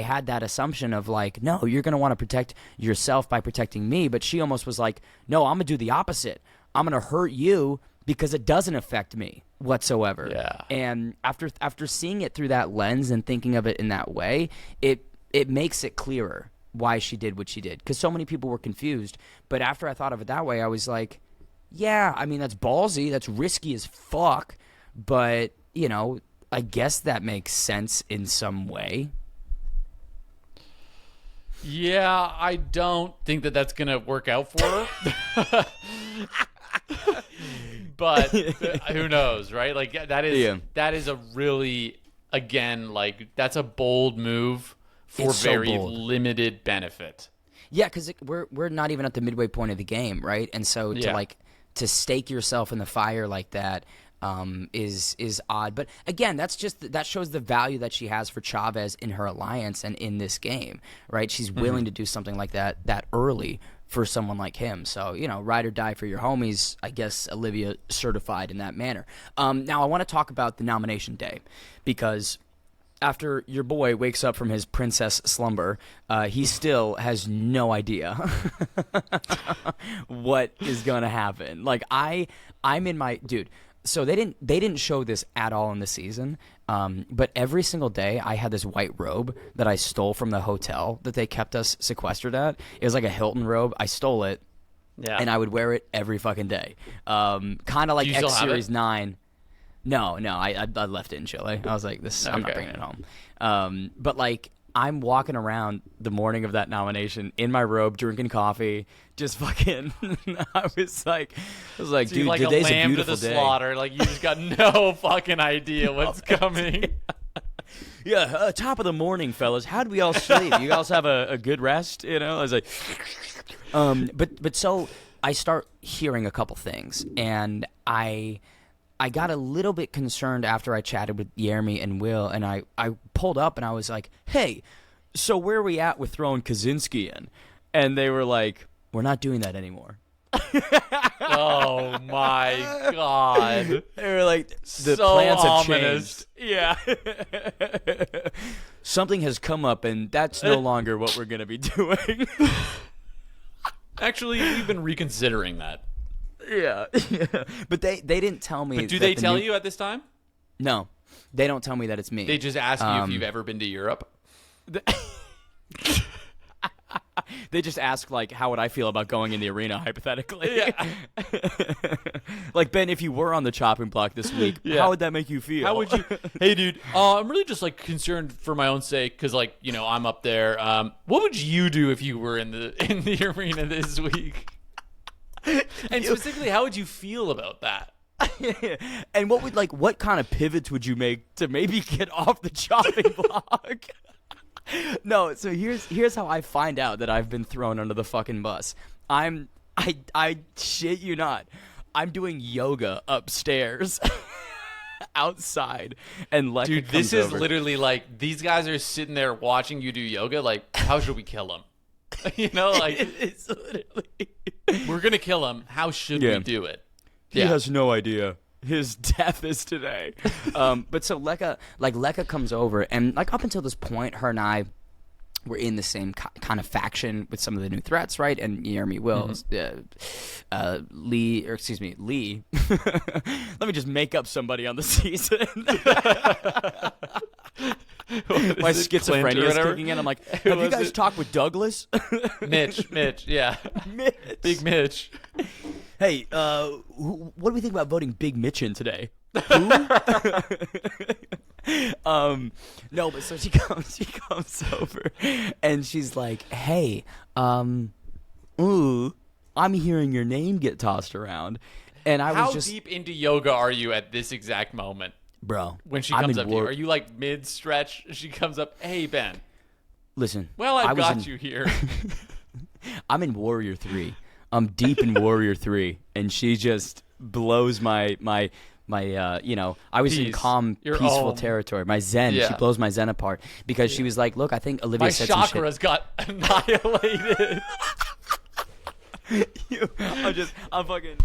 [SPEAKER 1] had that assumption of like, no, you're going to want to protect yourself by protecting me. But she almost was like, no, I'm going to do the opposite. I'm going to hurt you because it doesn't affect me whatsoever.
[SPEAKER 2] Yeah.
[SPEAKER 1] And after seeing it through that lens and thinking of it in that way, it makes it clearer why she did what she did, because so many people were confused. But after I thought of it that way, I was like, yeah, I mean, that's ballsy, that's risky as fuck, but I guess that makes sense in some way.
[SPEAKER 2] Yeah, I don't think that that's gonna work out for her. But who knows, right? Like that is a really, again, like that's a bold move for very limited benefit.
[SPEAKER 1] Yeah, because we're not even at the midway point of the game, right? And so to stake yourself in the fire like that is odd. But again, that shows the value that she has for Chavez in her alliance and in this game, right? She's willing to do something like that early for someone like him. So, ride or die for your homies. I guess Olivia certified in that manner. Now I want to talk about the nomination day, because after your boy wakes up from his princess slumber, he still has no idea what is going to happen. Like I'm in my dude. So they didn't show this at all in the season. But every single day I had this white robe that I stole from the hotel that they kept us sequestered at. It was like a Hilton robe. I stole it. Yeah. And I would wear it every fucking day. Kind of like X Series 9. No, I left it in Chile. I was like, I'm not bringing it home. But like I'm walking around the morning of that nomination in my robe, drinking coffee, just fucking. I was like,
[SPEAKER 2] so
[SPEAKER 1] dude,
[SPEAKER 2] like
[SPEAKER 1] today's
[SPEAKER 2] a lamb
[SPEAKER 1] a beautiful
[SPEAKER 2] to the
[SPEAKER 1] day.
[SPEAKER 2] slaughter. Like you just got no fucking idea what's coming.
[SPEAKER 1] Yeah, top of the morning, fellas. How'd we all sleep? You guys have a good rest? You know, I was like, but so I start hearing a couple things, and I got a little bit concerned after I chatted with Jeremy and Will, and I pulled up and I was like, hey, so where are we at with throwing Kaczynski in? And they were like, we're not doing that anymore.
[SPEAKER 2] Oh my god!
[SPEAKER 1] They were like, the
[SPEAKER 2] so
[SPEAKER 1] plans have
[SPEAKER 2] ominous.
[SPEAKER 1] changed. Yeah. Something has come up, and that's no longer what we're going to be doing.
[SPEAKER 2] Actually, we've been reconsidering that.
[SPEAKER 1] Yeah. But they didn't tell me.
[SPEAKER 2] But do they tell you at this time?
[SPEAKER 1] No. They don't tell me that it's me.
[SPEAKER 2] They just ask you if you've ever been to Europe?
[SPEAKER 1] They just ask, like, how would I feel about going in the arena, hypothetically?
[SPEAKER 2] Yeah.
[SPEAKER 1] Like, Ben, if you were on the chopping block this week, how would that make you feel?
[SPEAKER 2] How would you? Hey, dude, I'm really just, like, concerned for my own sake because, like, you know, I'm up there. What would you do if you were in the arena this week? And specifically, how would you feel about that?
[SPEAKER 1] And what kind of pivots would you make to maybe get off the chopping block? No, so here's how I find out that I've been thrown under the fucking bus. I shit you not. I'm doing yoga upstairs. Outside, and Lekka
[SPEAKER 2] dude, this is literally like these guys are sitting there watching you do yoga. Like, how should we kill him? You know, like
[SPEAKER 1] it's literally
[SPEAKER 2] we're gonna kill him. How should we do it?
[SPEAKER 1] He has no idea. His death is today. But so Lekka comes over, and like up until this point, her and I were in the same kind of faction with some of the new threats, right? And Jeremy Wills, Lee. Let me just make up somebody on the season. My schizophrenia is kicking in. I'm like, have you guys talked with Douglas?
[SPEAKER 2] Mitch, yeah.
[SPEAKER 1] Mitch.
[SPEAKER 2] Big Mitch.
[SPEAKER 1] Hey, what do we think about voting Big Mitch in today? Who? No, but so she comes over, and she's like, hey, I'm hearing your name get tossed around. And
[SPEAKER 2] How deep into yoga are you at this exact moment?
[SPEAKER 1] Bro,
[SPEAKER 2] when she comes up to you, are you like mid-stretch? She comes up, hey, Ben.
[SPEAKER 1] Listen.
[SPEAKER 2] Well, I've got you here.
[SPEAKER 1] I'm in Warrior 3. I'm deep in Warrior 3, and she just blows my I was in calm, peaceful territory. My Zen, she blows my Zen apart because she was like, look, I think Olivia said some shit.
[SPEAKER 2] My chakras got annihilated.
[SPEAKER 1] I'm just fucking.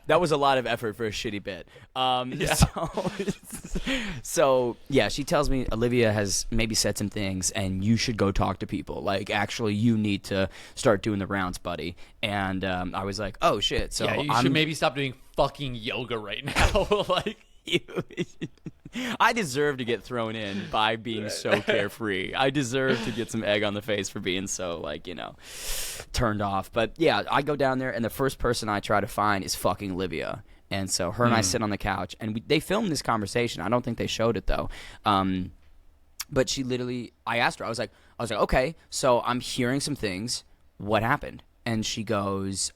[SPEAKER 1] That was a lot of effort for a shitty bit. So she tells me Olivia has maybe said some things, and you should go talk to people. Like, actually, you need to start doing the rounds, buddy. And I was like, oh shit. So
[SPEAKER 2] you should maybe stop doing fucking yoga right now. Like.
[SPEAKER 1] I deserve to get thrown in by being so carefree. I deserve to get some egg on the face for being so, turned off. But yeah, I go down there, and the first person I try to find is fucking Olivia. And so her and I sit on the couch, and they filmed this conversation. I don't think they showed it though. But she literally, I asked her, I was like, okay, so I'm hearing some things. What happened? And she goes,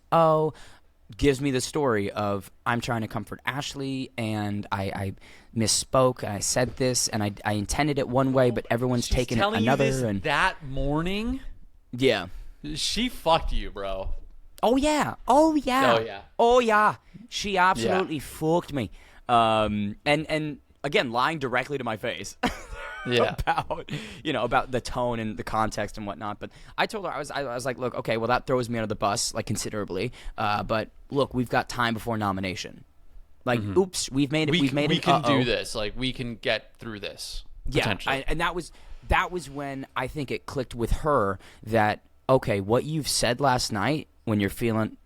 [SPEAKER 1] gives me the story of I'm trying to comfort Ashley, and I misspoke, and I said this, and I intended it one way, but everyone's taken it another.
[SPEAKER 2] You this that morning?
[SPEAKER 1] Yeah.
[SPEAKER 2] She fucked you, bro.
[SPEAKER 1] Oh yeah. She absolutely fucked me. And again, lying directly to my face. About the tone and the context and whatnot. But I told her, I was like, look, okay, well, that throws me under the bus, considerably. But look, we've got time before nomination. Oops, we've made it. We
[SPEAKER 2] can do this. We can get through this.
[SPEAKER 1] Yeah, and that was when I think it clicked with her that, okay, what you've said last night when you're feeling,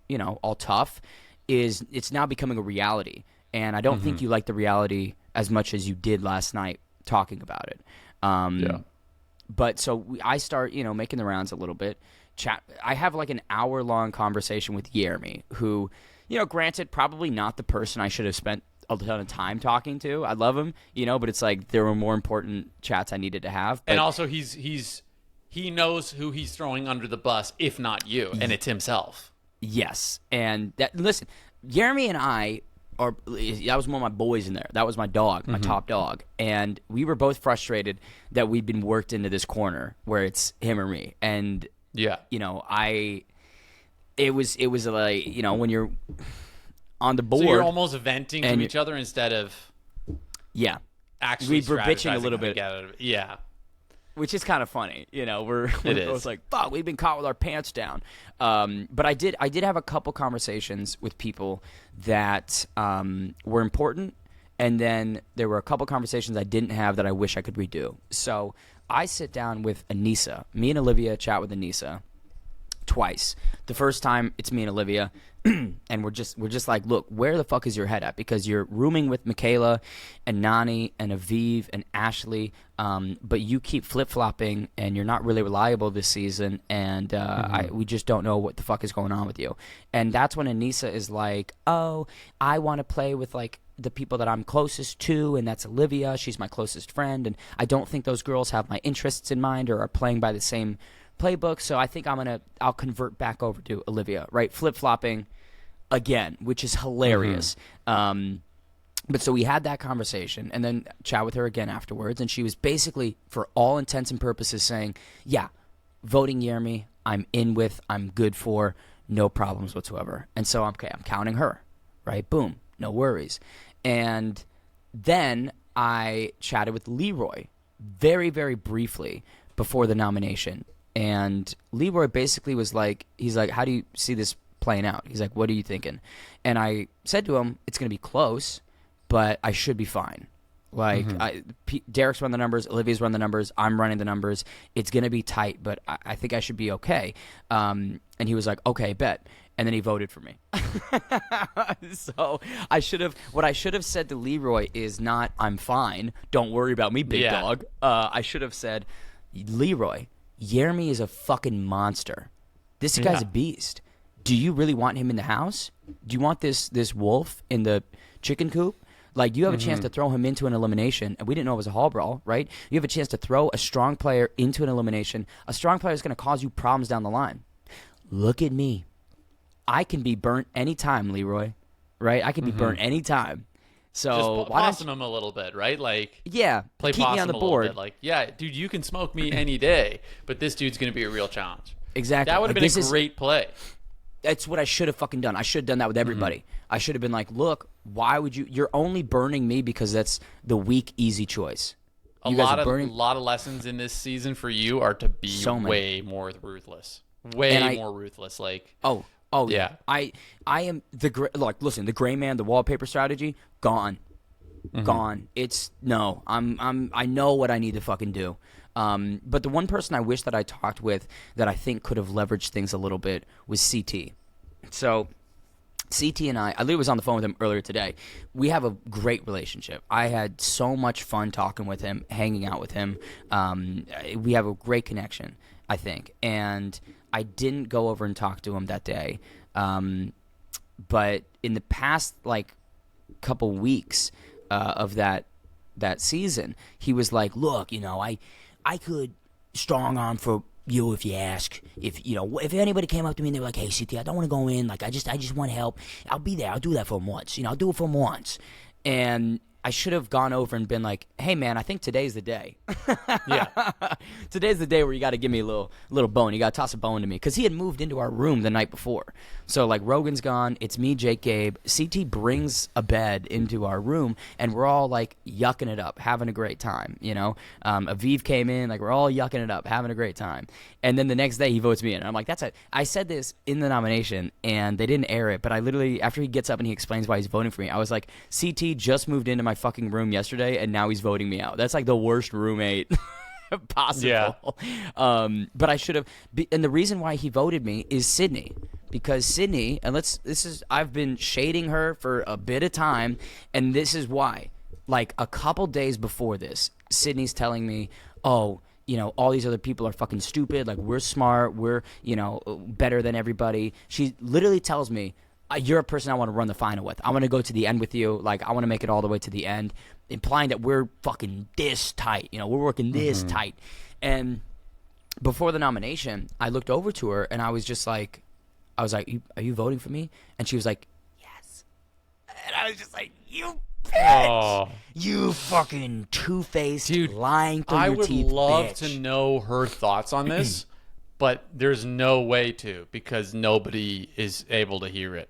[SPEAKER 1] all tough, it's now becoming a reality. And I don't think you like the reality as much as you did last night talking about it. But so I start, making the rounds a little bit, chat. I have like an hour-long conversation with Jeremy, who, granted, probably not the person I should have spent a ton of time talking to. I love him, but it's like there were more important chats I needed to have. But,
[SPEAKER 2] and also, he knows who he's throwing under the bus, if not you, and it's himself.
[SPEAKER 1] Yes, and listen, Jeremy and I. That was one of my boys in there. That was my dog, my top dog. And we were both frustrated that we'd been worked into this corner where it's him or me. And, it was like, when you're on the board. So
[SPEAKER 2] you're almost venting to each other instead of actually
[SPEAKER 1] we were bitching a little bit.
[SPEAKER 2] Yeah. Which
[SPEAKER 1] is kind of funny, we're both like, fuck, we've been caught with our pants down. But I did have a couple conversations with people that were important, and then there were a couple conversations I didn't have that I wish I could redo. So I sit down with Anissa. Me and Olivia chat with Anissa twice. The first time it's me and Olivia, and we're just like, look, where the fuck is your head at? Because you're rooming with Michaela and Nani and Aviv and Ashley, but you keep flip-flopping and you're not really reliable this season, and we just don't know what the fuck is going on with you. And that's when Anissa is like, oh, I want to play with like the people that I'm closest to, and that's Olivia. She's my closest friend, and I don't think those girls have my interests in mind or are playing by the same playbook, so I think I'll convert back over to Olivia, right? Flip-flopping again, which is hilarious. But so we had that conversation and then chat with her again afterwards, and she was basically, for all intents and purposes, saying, yeah, voting Jeremy, I'm in with, I'm good for, no problems whatsoever. And so, I'm counting her, right? Boom, no worries. And then I chatted with Leroy very, very briefly before the nomination. And Leroy basically was like, he's like, how do you see this playing out? He's like, what are you thinking? And I said to him, it's going to be close, but I should be fine. Like, Derek's run the numbers, Olivia's run the numbers, I'm running the numbers. It's going to be tight, but I think I should be okay. And he was like, okay, bet. And then he voted for me. So what I should have said to Leroy is not, I'm fine, don't worry about me, big dog. I should have said, Leroy, Jeremy is a fucking monster. This guy's a beast. Do you really want him in the house? Do you want this wolf in the chicken coop? Like, you have a chance to throw him into an elimination, and we didn't know it was a hall brawl, right? You have a chance to throw a strong player into an elimination. A strong player is going to cause you problems down the line. Look at me. I can be burnt anytime, Leroy, right? I can be burnt anytime. So
[SPEAKER 2] just possum him a little bit, right? Like,
[SPEAKER 1] play keep me on the board.
[SPEAKER 2] Like, dude, you can smoke me any day, but this dude's going to be a real challenge.
[SPEAKER 1] Exactly.
[SPEAKER 2] That would have been a great play.
[SPEAKER 1] That's what I should have fucking done. I should have done that with everybody. I should have been like, look, why would you? You're only burning me because that's the weak, easy choice.
[SPEAKER 2] A lot of lessons in this season for you are to be way more ruthless. More ruthless. Like,
[SPEAKER 1] oh yeah. I am listen, the gray man, the wallpaper strategy, gone. Gone. It's no. I know what I need to fucking do. But the one person I wish that I talked with that I think could have leveraged things a little bit was CT. So CT and I literally was on the phone with him earlier today. We have a great relationship. I had so much fun talking with him, hanging out with him. We have a great connection, I think. And I didn't go over and talk to him that day. But in the past, couple weeks of that season, he was like, look, I could strong arm for you if you ask. If anybody came up to me and they were like, hey, CT, I don't want to go in. Like, I just want help. I'll be there. I'll do that for him once. I'll do it for him once. And I should have gone over and been like, hey, man, I think today's the day.
[SPEAKER 2] Yeah.
[SPEAKER 1] Today's the day where you got to give me a little bone. You got to toss a bone to me. Because he had moved into our room the night before. So, Rogan's gone. It's me, Jake, Gabe. CT brings a bed into our room, and we're all, yucking it up, having a great time, Aviv came in. We're all yucking it up, having a great time. And then the next day, he votes me in. And I'm like, that's it. I said this in the nomination, and they didn't air it. But I literally, after he gets up and he explains why he's voting for me, I was like, CT just moved into my fucking room yesterday, and now he's voting me out. That's the worst roommate possible.
[SPEAKER 2] Yeah.
[SPEAKER 1] But I should have, and the reason why he voted me is Sydney, because Sydney, and I've been shading her for a bit of time, and this is why. A couple days before this, Sydney's telling me, oh, all these other people are fucking stupid. Like, we're smart. We're, better than everybody. She literally tells me, you're a person I want to run the final with. I want to go to the end with you. Like, I want to make it all the way to the end, implying that we're fucking this tight. We're working this tight. And before the nomination, I looked over to her, and I was like, are you voting for me? And she was like, yes. And I was just like, you bitch. Oh. You fucking two-faced, dude, lying through your teeth,
[SPEAKER 2] I would love
[SPEAKER 1] bitch.
[SPEAKER 2] to know her thoughts on this, but there's no way to, because nobody is able to hear it.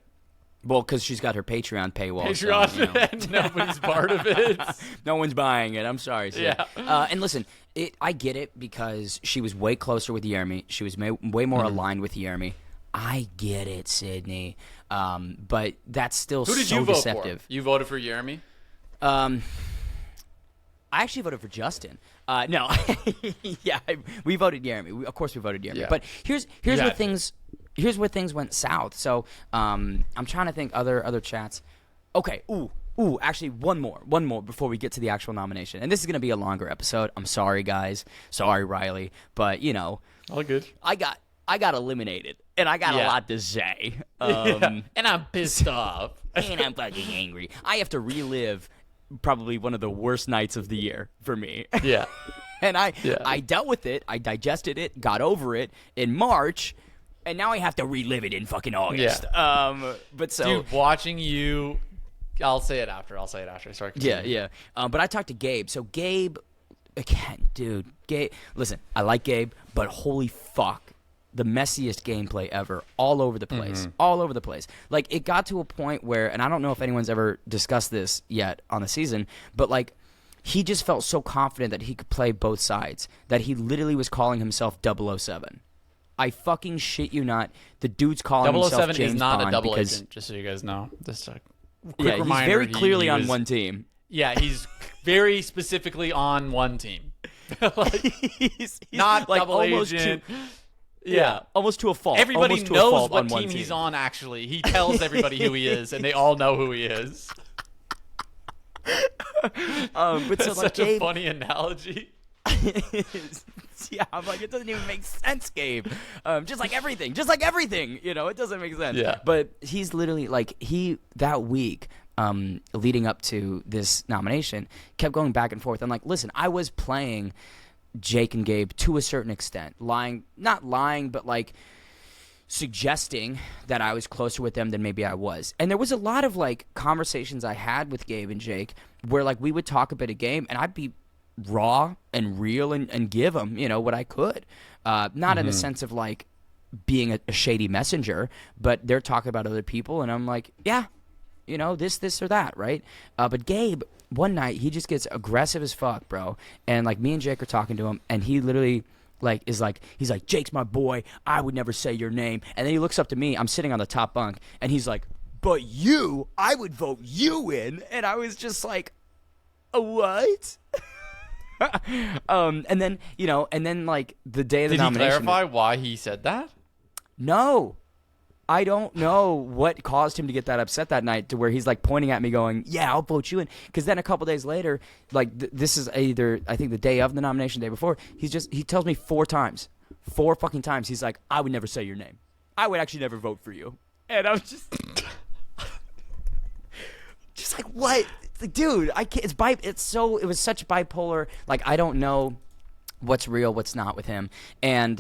[SPEAKER 1] Well, because she's got her Patreon paywall.
[SPEAKER 2] Patreon, so,
[SPEAKER 1] and
[SPEAKER 2] nobody's part of it.
[SPEAKER 1] No one's buying it. I'm sorry, Sid.
[SPEAKER 2] Yeah.
[SPEAKER 1] And listen, I get it because she was way closer with Jeremy. She was way more aligned with Jeremy. I get it, Sydney. But that's still
[SPEAKER 2] Who did
[SPEAKER 1] so
[SPEAKER 2] you vote
[SPEAKER 1] deceptive.
[SPEAKER 2] For? You voted for Jeremy?
[SPEAKER 1] I actually voted for Justin. No. Yeah, we voted Jeremy. Of course we voted Jeremy. Yeah. But here's where things went south. So I'm trying to think other chats. Okay. Ooh, actually one more before we get to the actual nomination. And this is going to be a longer episode. I'm sorry, guys. Sorry, Riley. But,
[SPEAKER 2] all good.
[SPEAKER 1] I got eliminated, and I got a lot to say.
[SPEAKER 2] And I'm pissed off.
[SPEAKER 1] And I'm fucking angry. I have to relive probably one of the worst nights of the year for me.
[SPEAKER 2] Yeah.
[SPEAKER 1] And I dealt with it. I digested it, got over it in March, and now I have to relive it in fucking August.
[SPEAKER 2] Yeah.
[SPEAKER 1] But so,
[SPEAKER 2] dude, watching you, I'll say it after. Sorry. Continue.
[SPEAKER 1] Yeah. But I talked to Gabe. So Gabe, again, dude, Gabe. Listen, I like Gabe, but holy fuck. The messiest gameplay ever, all over the place, all over the place. Like, it got to a point where, and I don't know if anyone's ever discussed this yet on the season, but like, he just felt so confident that he could play both sides that he literally was calling himself 007. I fucking shit you not. The dude's calling himself James Bond. 007 is not a double agent,
[SPEAKER 2] just so you guys know. Just a
[SPEAKER 1] quick reminder. He's very clearly on one team.
[SPEAKER 2] Yeah, he's very specifically on one team. Like,
[SPEAKER 1] he's
[SPEAKER 2] not
[SPEAKER 1] like
[SPEAKER 2] double agent.
[SPEAKER 1] Yeah, almost to a fault.
[SPEAKER 2] Everybody knows what team he's on, actually. He tells everybody who he is, and they all know who he is.
[SPEAKER 1] But
[SPEAKER 2] that's such a funny analogy.
[SPEAKER 1] Yeah, I'm like, it doesn't even make sense, Gabe. Just like everything. It doesn't make sense.
[SPEAKER 2] Yeah.
[SPEAKER 1] But he's literally, like, that week, leading up to this nomination, kept going back and forth. I'm like, listen, I was playing Jake and Gabe to a certain extent, not lying, but like suggesting that I was closer with them than maybe I was. And there was a lot of like conversations I had with Gabe and Jake where like we would talk a bit of game and I'd be raw and real and give them, what I could. Not in the sense of like being a shady messenger, but they're talking about other people and I'm like, yeah, this or that, right? But Gabe, one night, he just gets aggressive as fuck, bro. And, like, me and Jake are talking to him, and he literally, like, he's like, Jake's my boy. I would never say your name. And then he looks up to me. I'm sitting on the top bunk, and he's like, but I would vote you in. And I was just like, what? And then, like, the day of the nomination.
[SPEAKER 2] Did he clarify why he said that?
[SPEAKER 1] No. I don't know what caused him to get that upset that night to where he's like pointing at me going, yeah, I'll vote you in. Because then a couple days later, like this is either, I think the day of the nomination, day before, he tells me 4 fucking times. He's like, I would never say your name. I would actually never vote for you. And I'm just like, what? It's like, dude, I can't, it was such bipolar. Like, I don't know what's real, what's not with him. And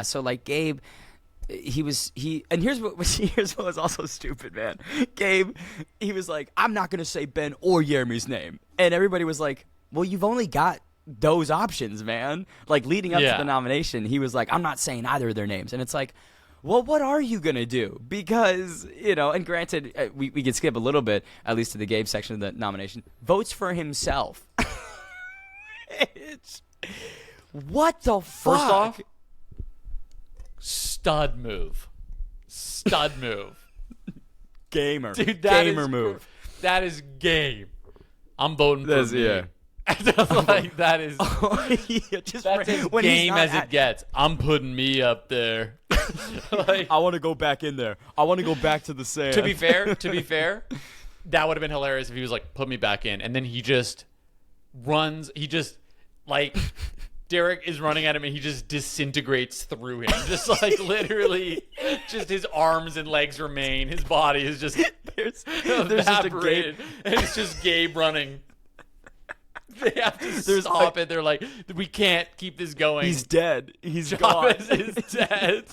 [SPEAKER 1] so like Gabe, and here's what was also stupid, man. Gabe, he was like, I'm not gonna say Ben or Jeremy's name, and everybody was like, well, you've only got those options, man. Like leading up to the nomination, he was like, I'm not saying either of their names, and it's like, well, what are you gonna do? Because and granted, we could skip a little bit, at least to the Gabe section of the nomination. Votes for himself. What the fuck?
[SPEAKER 2] First off, stud move.
[SPEAKER 1] Gamer.
[SPEAKER 2] Dude,
[SPEAKER 1] gamer move.
[SPEAKER 2] That is game. I'm voting for me.
[SPEAKER 1] Yeah.
[SPEAKER 2] Like, that is
[SPEAKER 1] just
[SPEAKER 2] that's as game as it gets. I'm putting me up there. Like,
[SPEAKER 1] I want to go back in there. I want to go back to the sand.
[SPEAKER 2] To be fair, that would have been hilarious if he was like, put me back in. And then he just runs. He just, like, Derek is running at him and he just disintegrates through him. Just like literally, just his arms and legs remain. His body is just
[SPEAKER 1] there's
[SPEAKER 2] evaporated. And it's just Gabe running. They have to stop it. They're like, we can't keep this going.
[SPEAKER 1] He's dead. He's
[SPEAKER 2] Chavez
[SPEAKER 1] gone.
[SPEAKER 2] is dead.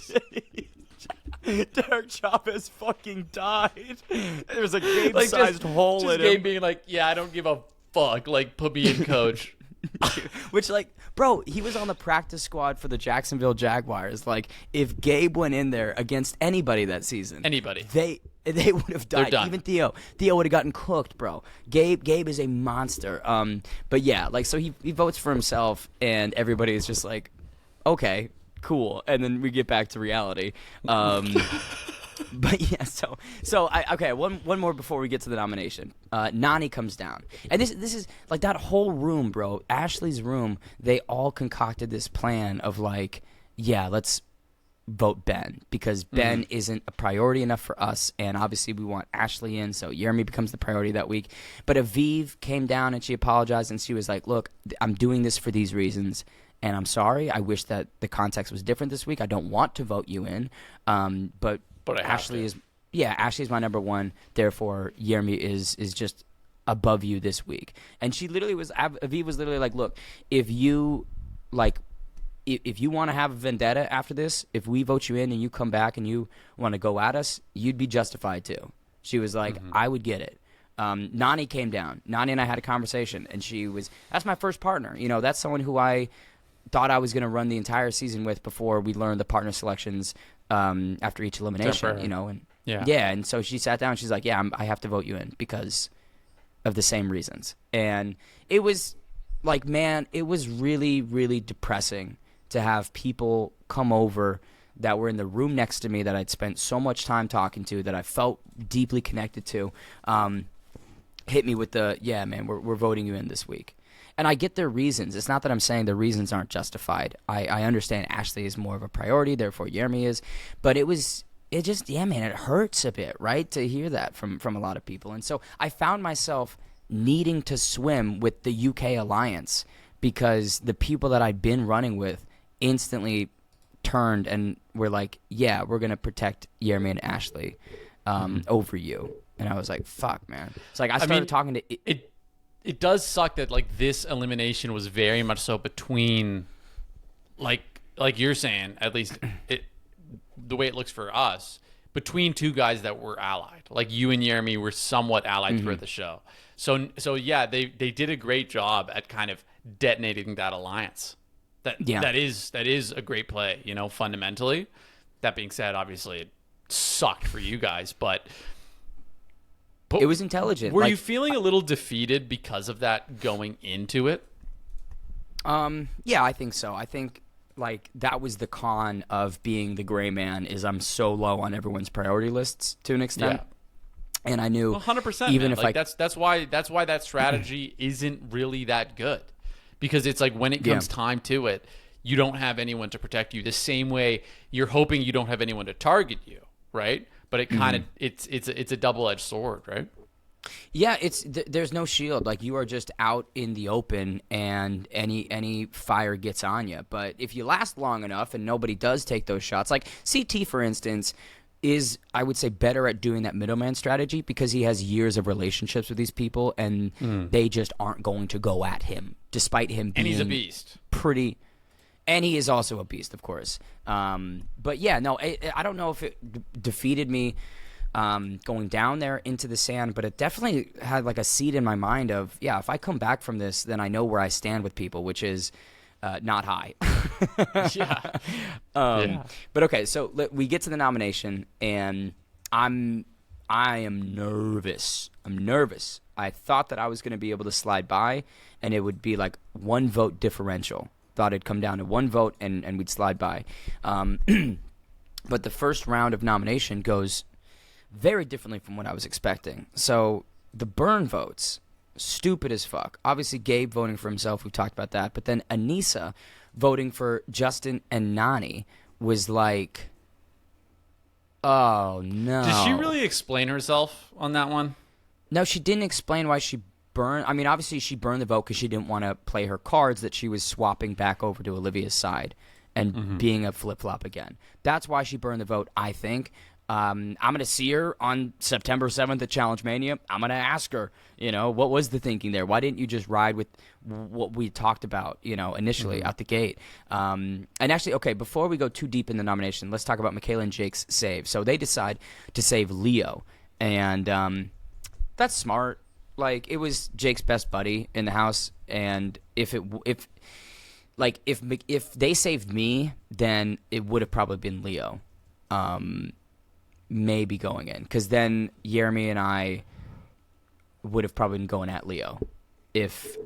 [SPEAKER 1] Derek Chavez fucking died. There's a Gabe-sized hole in him.
[SPEAKER 2] Gabe being like, yeah, I don't give a fuck. Like, put me in, coach.
[SPEAKER 1] Which, like, bro, he was on the practice squad for the Jacksonville Jaguars. Like, if Gabe went in there against anybody that season, they would have died. Even Theo would have gotten cooked, bro. Gabe is a monster. But yeah, like, so he votes for himself, and everybody is just like, okay, cool. And then we get back to reality. But yeah, okay. One more before we get to the nomination. Nani comes down, and this is like that whole room, bro. Ashley's room. They all concocted this plan of like, yeah, let's vote Ben because Ben isn't a priority enough for us, and obviously we want Ashley in, so Jeremy becomes the priority that week. But Aviv came down and she apologized, and she was like, "Look, I'm doing this for these reasons." And I'm sorry. I wish that the context was different this week. I don't want to vote you in, but Ashley Ashley's my number one. Therefore, Jeremy is just above you this week. And she literally Aviv was literally like, look, if you want to have a vendetta after this, if we vote you in and you come back and you want to go at us, you'd be justified too. She was like, I would get it. Nani came down. Nani and I had a conversation, and that's my first partner. You know, that's someone who I thought I was going to run the entire season with before we learned the partner selections after each elimination, you know. And and so she sat down and she's like, yeah, I have to vote you in because of the same reasons. And it was like, man, it was really, really depressing to have people come over that were in the room next to me that I'd spent so much time talking to, that I felt deeply connected to, hit me with the, yeah, man, we're voting you in this week. And I get their reasons. It's not that I'm saying the reasons aren't justified. I understand Ashley is more of a priority, therefore Jeremy is. But it just, yeah, man, it hurts a bit, right, to hear that from a lot of people. And so I found myself needing to swim with the UK alliance because the people that I'd been running with instantly turned and were like, yeah, we're going to protect Jeremy and Ashley over you. And I was like, fuck, man. It's like I started talking to
[SPEAKER 2] It does suck that like this elimination was very much so between, like you're saying, at least the way it looks for us, between two guys that were allied. Like you and Jeremy were somewhat allied throughout the show. So yeah, they did a great job at kind of detonating that alliance. That is a great play, you know, fundamentally. That being said, obviously it sucked for you guys, but
[SPEAKER 1] it was intelligent.
[SPEAKER 2] Were you feeling a little defeated because of that going into it?
[SPEAKER 1] Yeah, I think so. I think like that was the con of being the gray man is I'm so low on everyone's priority lists to an extent. Yeah. And I knew
[SPEAKER 2] 100%. Even man. If like that's why that strategy isn't really that good. Because it's like when it comes time to it, you don't have anyone to protect you the same way you're hoping you don't have anyone to target you, right? But it kind of it's a double-edged sword, right?
[SPEAKER 1] Yeah, there's no shield. Like you are just out in the open, and any fire gets on you. But if you last long enough, and nobody does take those shots, like CT for instance, is I would say better at doing that middleman strategy because he has years of relationships with these people, and they just aren't going to go at him, despite him being
[SPEAKER 2] and he's a beast.
[SPEAKER 1] Pretty. And he is also a beast, of course. But yeah, no, I don't know if it defeated me going down there into the sand, but it definitely had like a seed in my mind of, yeah, if I come back from this, then I know where I stand with people, which is not high. But okay, so we get to the nomination, and I am nervous. I'm nervous. I thought that I was going to be able to slide by, and it would be like 1 vote differential. Thought it'd come down to 1 vote and we'd slide by. But the first round of nomination goes very differently from what I was expecting. So the burn votes, stupid as fuck. Obviously, Gabe voting for himself, we've talked about that. But then Anissa voting for Justin and Nani was like, oh, no.
[SPEAKER 2] Did she really explain herself on that one?
[SPEAKER 1] No, she didn't explain why she burn. I mean, obviously she burned the vote because she didn't want to play her cards that she was swapping back over to Olivia's side and being a flip-flop again. That's why she burned the vote, I think. I'm going to see her on September 7th at Challenge Mania. I'm going to ask her, what was the thinking there? Why didn't you just ride with what we talked about, initially out the gate? And actually, okay, before we go too deep in the nomination, let's talk about Michaela and Jake's save. So they decide to save Leo, and that's smart. Like, it was Jake's best buddy in the house, and if they saved me, then it would have probably been Leo. Maybe going in, because then Jeremy and I would have probably been going at Leo if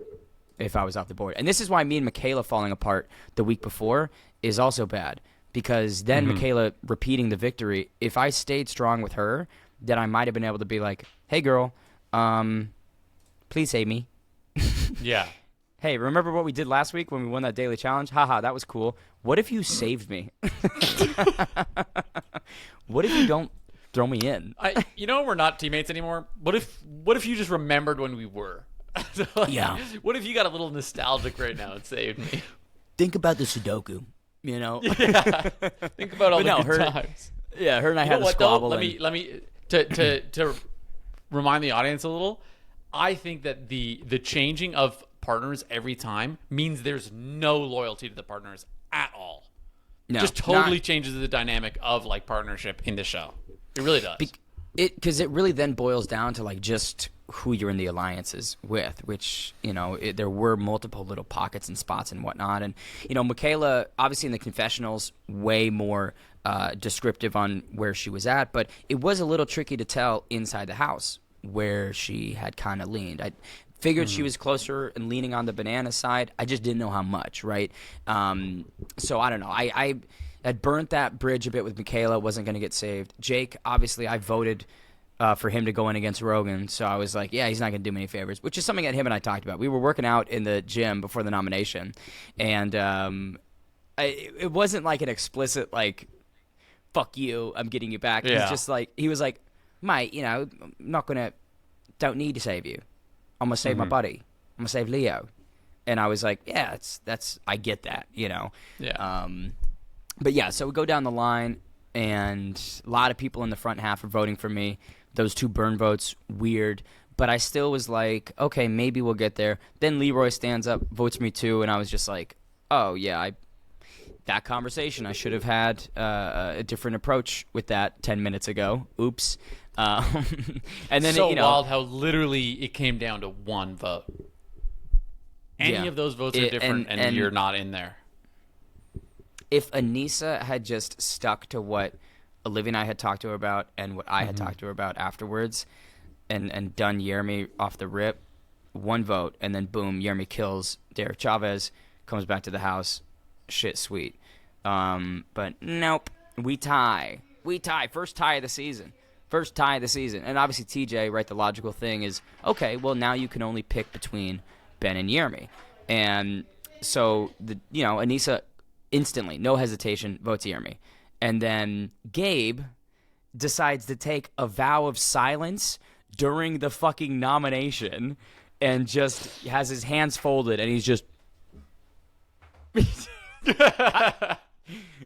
[SPEAKER 1] I was off the board. And this is why me and Michaela falling apart the week before is also bad, because then Michaela repeating the victory, if I stayed strong with her, then I might have been able to be like, hey girl, please save me.
[SPEAKER 2] Yeah.
[SPEAKER 1] Hey, remember what we did last week when we won that daily challenge? Haha, that was cool. What if you saved me? What if you don't throw me in?
[SPEAKER 2] We're not teammates anymore. What if you just remembered when we were?
[SPEAKER 1] Yeah.
[SPEAKER 2] What if you got a little nostalgic right now and saved me?
[SPEAKER 1] Think about the Sudoku,
[SPEAKER 2] Yeah. Think about all the good times.
[SPEAKER 1] Yeah, her and I had a squabble.
[SPEAKER 2] Let me to remind the audience a little. I think that the changing of partners every time means there's no loyalty to the partners at all. No, just totally changes the dynamic of like partnership in the show. It really does.
[SPEAKER 1] Because it really then boils down to like just who you're in the alliances with, which there were multiple little pockets and spots and whatnot. And Michaela, obviously in the confessionals, way more descriptive on where she was at, but it was a little tricky to tell inside the house where she had kind of leaned. I figured she was closer and leaning on the banana side. I just didn't know how much, right? So I don't know. I had burnt that bridge a bit with Michaela. Wasn't going to get saved. Jake, obviously, I voted for him to go in against Rogan. So I was like, yeah, he's not going to do me any favors, which is something that him and I talked about. We were working out in the gym before the nomination, and it wasn't like an explicit, like, fuck you, I'm getting you back. Yeah. He's just like, he was like, mate, don't need to save you. I'm going to save my buddy. I'm going to save Leo. And I was like, yeah, that's I get that, Yeah. But yeah, so we go down the line, and a lot of people in the front half are voting for me. Those 2 burn votes, weird. But I still was like, okay, maybe we'll get there. Then Leroy stands up, votes me too, and I was just like, oh, yeah, that conversation, I should have had a different approach with that 10 minutes ago. Oops. And then
[SPEAKER 2] so wild how literally it came down to 1 vote. Any of those votes are different, and you're not in there.
[SPEAKER 1] If Anissa had just stuck to what Olivia and I had talked to her about and what I had talked to her about afterwards, and done Jeremy off the rip, 1 vote, and then boom, Jeremy kills Derek Chavez, comes back to the house, shit sweet. But nope, we tie. First tie of the season. And obviously TJ, right, the logical thing is, okay, well now you can only pick between Ben and Jeremy. And so Anissa instantly, no hesitation, votes Jeremy. And then Gabe decides to take a vow of silence during the fucking nomination and just has his hands folded, and he's just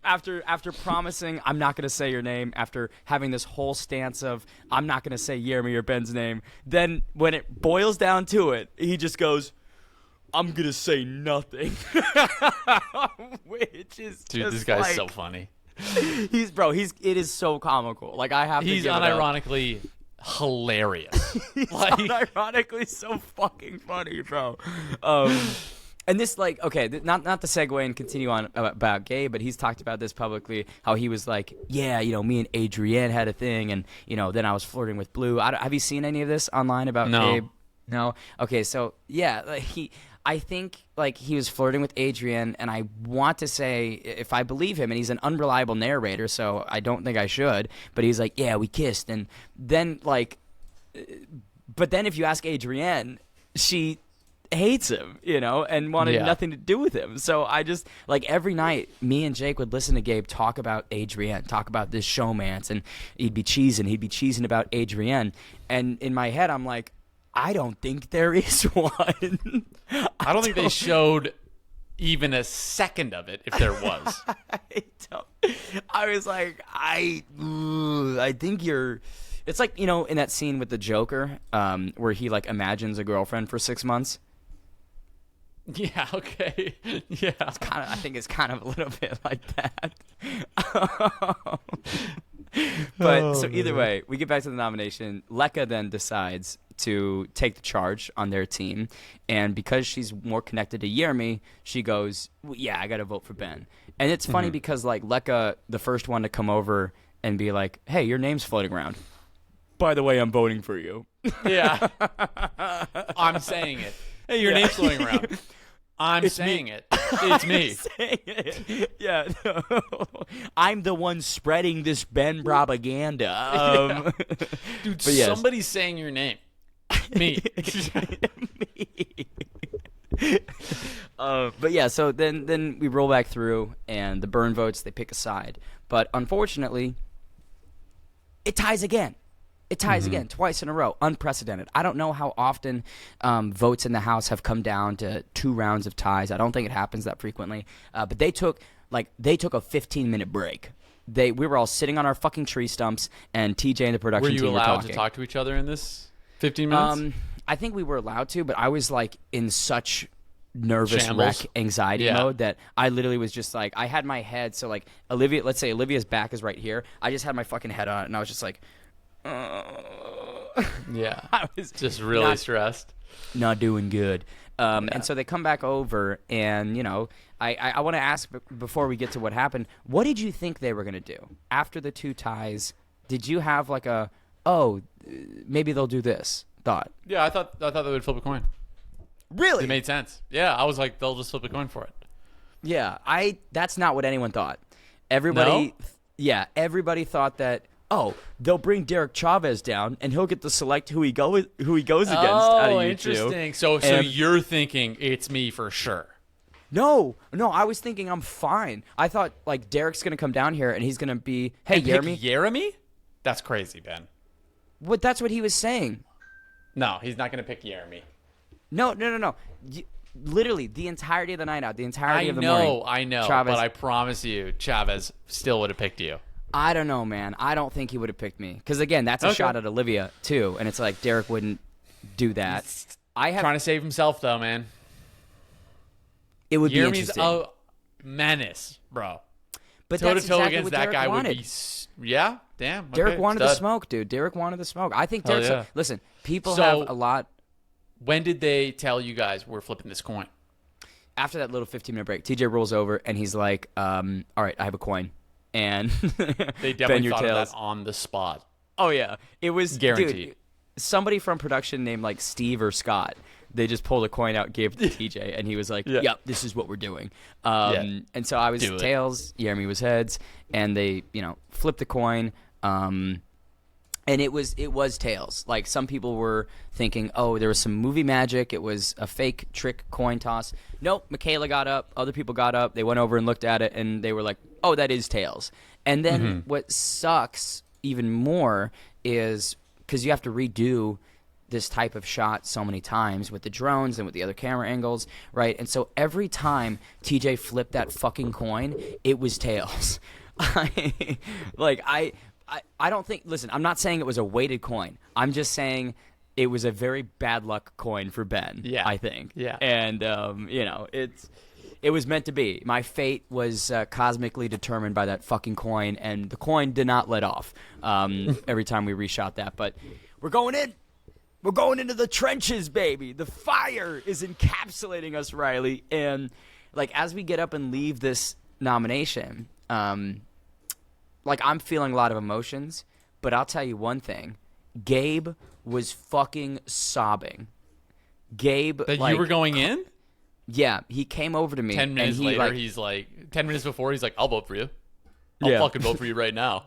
[SPEAKER 1] After promising I'm not going to say your name, after having this whole stance of I'm not going to say Jeremy or Ben's name, then when it boils down to it, he just goes, I'm going to say nothing. Which is
[SPEAKER 2] dude, this guy's so funny.
[SPEAKER 1] It is so comical. Like, I have to
[SPEAKER 2] He's unironically hilarious.
[SPEAKER 1] He's unironically so fucking funny, bro. And this, like, okay, not to segue and continue on about Gabe, but he's talked about this publicly, how he was like, yeah, me and Adrienne had a thing, and, then I was flirting with Blue. Have you seen any of this online about Gabe? No? Okay, so, yeah, like, I think, like, he was flirting with Adrienne, and I want to say, if I believe him, and he's an unreliable narrator, so I don't think I should, but he's like, yeah, we kissed, and then, like, but then if you ask Adrienne, she hates him, and wanted nothing to do with him. So I just, like, every night, me and Jake would listen to Gabe talk about Adrienne, talk about this showmance, and he'd be cheesing about Adrienne. And in my head, I'm like, I don't think there is one.
[SPEAKER 2] I don't think they showed even a second of it, if there was.
[SPEAKER 1] I was like, I think you're. It's like, you know, in that scene with the Joker, where he like imagines a girlfriend for 6 months.
[SPEAKER 2] Yeah. Okay. Yeah.
[SPEAKER 1] I think it's kind of a little bit like that. But so either way, we get back to the nomination. Lekka then decides to take the charge on their team, and because she's more connected to Jeremy, she goes, well, "Yeah, I got to vote for Ben." And it's funny because like Lekka, the first one to come over and be like, "Hey, your name's floating around. By the way, I'm voting for you."
[SPEAKER 2] Yeah. I'm saying it. Hey, your name's floating around. It's saying me. It. It's me.
[SPEAKER 1] Yeah. No. I'm the one spreading this Ben propaganda.
[SPEAKER 2] Dude, somebody's saying your name. Me.
[SPEAKER 1] But yeah, so then we roll back through, and the burn votes, they pick a side. But unfortunately, it ties again. It ties again, twice in a row. Unprecedented. I don't know how often votes in the House have come down to 2 rounds of ties. I don't think it happens that frequently. But they took a 15-minute break. We were all sitting on our fucking tree stumps, and TJ and the production team were talking. Were you allowed
[SPEAKER 2] to talk to each other in this 15 minutes?
[SPEAKER 1] I think we were allowed to, but I was like in such nervous wreck anxiety mode that I literally was just like, I had my head, so like Olivia, let's say Olivia's back is right here. I just had my fucking head on it, and I was just like,
[SPEAKER 2] yeah,
[SPEAKER 1] I was
[SPEAKER 2] just really stressed,
[SPEAKER 1] not doing good. And so they come back over, and you know, I want to ask before we get to what happened, what did you think they were gonna do after the 2 ties? Did you have like maybe they'll do this thought?
[SPEAKER 2] Yeah, I thought they would flip a coin.
[SPEAKER 1] Really?
[SPEAKER 2] It made sense. Yeah, I was like, they'll just flip a coin for it.
[SPEAKER 1] Yeah, that's not what anyone thought. Everybody, everybody thought that. Oh, they'll bring Derek Chavez down, and he'll get to select who he goes against. Out of you
[SPEAKER 2] interesting.
[SPEAKER 1] Two.
[SPEAKER 2] So you're thinking it's me for sure?
[SPEAKER 1] No, I was thinking I'm fine. I thought like Derek's gonna come down here, and he's gonna be, hey, Jeremy.
[SPEAKER 2] Jeremy? That's crazy, Ben.
[SPEAKER 1] What? That's what he was saying.
[SPEAKER 2] No, he's not gonna pick Jeremy.
[SPEAKER 1] No. Literally, the entirety of the night out, the entirety of the morning.
[SPEAKER 2] I know,
[SPEAKER 1] Chavez,
[SPEAKER 2] but I promise you, Chavez still would have picked you.
[SPEAKER 1] I don't know, man. I don't think he would have picked me. Because, again, that's a shot at Olivia, too. And it's like Derek wouldn't do that.
[SPEAKER 2] Trying to save himself, though, man.
[SPEAKER 1] It would
[SPEAKER 2] Jeremy's
[SPEAKER 1] be interesting.
[SPEAKER 2] a menace, bro.
[SPEAKER 1] But
[SPEAKER 2] toe-to-toe
[SPEAKER 1] that's exactly
[SPEAKER 2] against
[SPEAKER 1] what
[SPEAKER 2] that
[SPEAKER 1] Derek
[SPEAKER 2] guy
[SPEAKER 1] wanted.
[SPEAKER 2] would be... Yeah? Damn. Okay.
[SPEAKER 1] Derek wanted the smoke, dude. Derek wanted the smoke. I think Derek's...
[SPEAKER 2] Yeah.
[SPEAKER 1] Listen, people have a lot...
[SPEAKER 2] When did they tell you guys we're flipping this coin?
[SPEAKER 1] After that little 15-minute break, TJ rolls over, and he's like, all right, I have a coin. And
[SPEAKER 2] they definitely thought of that on the spot.
[SPEAKER 1] Oh yeah, it was
[SPEAKER 2] guaranteed.
[SPEAKER 1] Dude, somebody from production named like Steve or Scott. They just pulled a coin out, gave it to TJ, and he was like, "Yep, this is what we're doing." And so I was tails, Jeremy was heads, and they flipped the coin. And it was tails. Like some people were thinking, oh, there was some movie magic. It was a fake trick coin toss. Nope, Michaela got up. Other people got up. They went over and looked at it, and they were like, oh, that is tails. And then what sucks even more is because you have to redo this type of shot so many times with the drones and with the other camera angles, right? And so every time TJ flipped that fucking coin, it was tails. I don't think – listen, I'm not saying it was a weighted coin. I'm just saying it was a very bad luck coin for Ben, I think. Yeah. And, it was meant to be. My fate was cosmically determined by that fucking coin, and the coin did not let off every time we reshot that. But we're going in. We're going into the trenches, baby. The fire is encapsulating us, Riley. And, like, as we get up and leave this nomination, like, I'm feeling a lot of emotions, but I'll tell you one thing. Gabe was fucking sobbing. Gabe,
[SPEAKER 2] that you were going in?
[SPEAKER 1] Yeah, he came over to me.
[SPEAKER 2] 10 minutes
[SPEAKER 1] and
[SPEAKER 2] later, he's like, 10 minutes before, he's like, I'll vote for you. I'll fucking vote for you right now.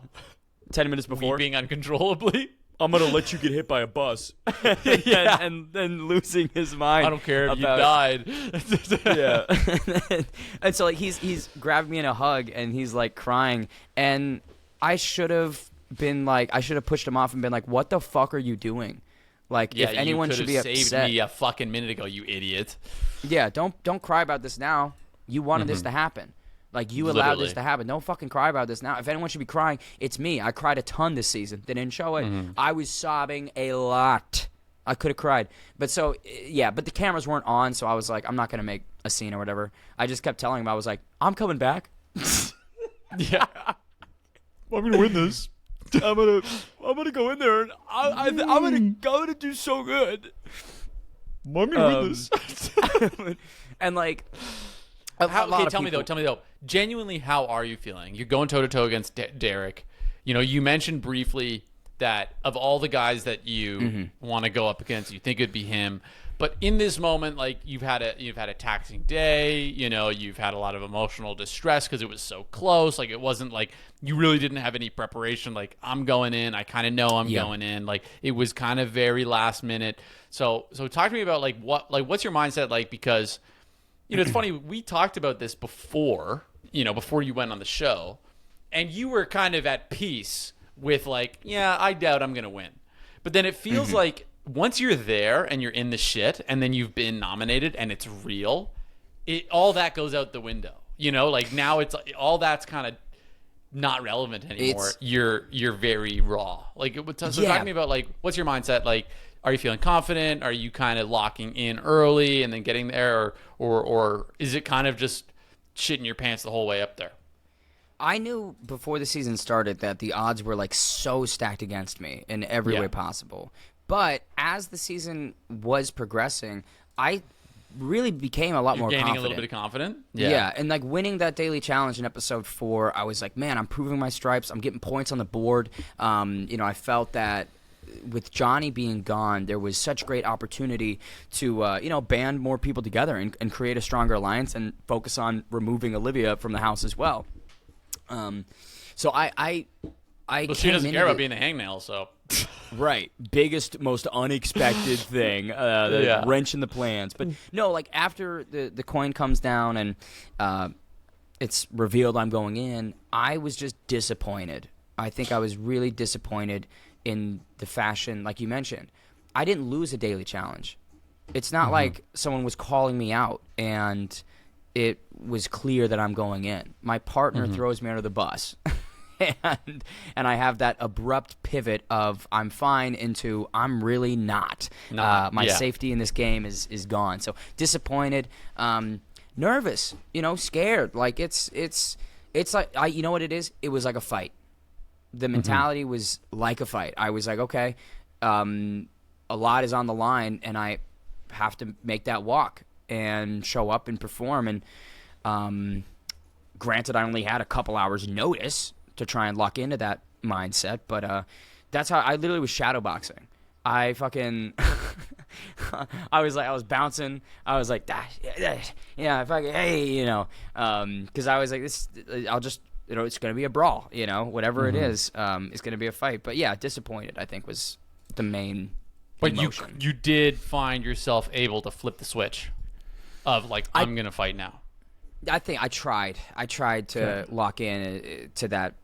[SPEAKER 1] 10 minutes before?
[SPEAKER 2] Weeping uncontrollably.
[SPEAKER 3] I'm going to let you get hit by a bus.
[SPEAKER 1] And then losing his mind.
[SPEAKER 2] I don't care if you died.
[SPEAKER 1] Yeah. And so like he's grabbed me in a hug, and he's like crying. And I should have pushed him off and been like, what the fuck are you doing? Like, if anyone should be
[SPEAKER 2] saved
[SPEAKER 1] upset,
[SPEAKER 2] me a fucking minute ago, you idiot.
[SPEAKER 1] Yeah, don't cry about this now. You wanted this to happen. Like, you allowed this to happen. Don't fucking cry about this now. If anyone should be crying, it's me. I cried a ton this season. They didn't show it. I was sobbing a lot. I could have cried. But but the cameras weren't on, so I was like, I'm not going to make a scene or whatever. I just kept telling him, I was like, I'm coming back.
[SPEAKER 3] Yeah. I'm going to win this. I'm gonna go in there and I'm gonna do so good. I'm gonna win this.
[SPEAKER 1] And like,
[SPEAKER 2] tell me though, genuinely, how are you feeling? You're going toe to toe against Derek. You know, you mentioned briefly that of all the guys that you want to go up against, you think it'd be him. But in this moment, like, you've had a taxing day, you know, you've had a lot of emotional distress because it was so close. Like, it wasn't like you really didn't have any preparation. Like, I'm going in, I kind of know I'm going in. Like, it was kind of very last minute. So talk to me about what's your mindset like? Because, you know, it's funny, we talked about this before you went on the show, and you were kind of at peace with like, yeah, I doubt I'm gonna win. But then it feels like, once you're there and you're in the shit and then you've been nominated and it's real, all that goes out the window. You know, like, now it's all that's kind of not relevant anymore. You're very raw. Like, talk to me about, like, what's your mindset? Like, are you feeling confident? Are you kind of locking in early and then getting there, or is it kind of just shitting your pants the whole way up there?
[SPEAKER 1] I knew before the season started that the odds were like so stacked against me in every way possible. But as the season was progressing, I really became a lot more
[SPEAKER 2] gaining
[SPEAKER 1] confident.
[SPEAKER 2] A little bit of confidence?
[SPEAKER 1] Yeah, and like winning that daily challenge in episode 4, I was like, man, I'm proving my stripes. I'm getting points on the board. You know, I felt that with Johnny being gone, there was such great opportunity to, band more people together and create a stronger alliance and focus on removing Olivia from the house as well. So I
[SPEAKER 2] well, she doesn't care about being the hangnail, so...
[SPEAKER 1] Right. Biggest, most unexpected thing. The wrench in the plans. But no, like, after the coin comes down and it's revealed I'm going in, I was just disappointed. I think I was really disappointed in the fashion, like you mentioned. I didn't lose a daily challenge. It's not like someone was calling me out and it was clear that I'm going in. My partner throws me under the bus. And I have that abrupt pivot of I'm fine into I'm really not. My safety in this game is gone. So disappointed, nervous, scared. Like it's like you know what it is? It was like a fight. The mentality was like a fight. I was like, okay, a lot is on the line, and I have to make that walk and show up and perform. And granted, I only had a couple hours notice to try and lock into that mindset, but that's how I literally was shadowboxing. I fucking I was bouncing. I was like, yeah, fucking hey, because I was like, this, I'll just, it's gonna be a brawl, whatever it is, it's gonna be a fight. But yeah, disappointed, I think, was the main.
[SPEAKER 2] But
[SPEAKER 1] emotion.
[SPEAKER 2] you did find yourself able to flip the switch of like, I'm gonna fight now.
[SPEAKER 1] I think I tried to lock in to that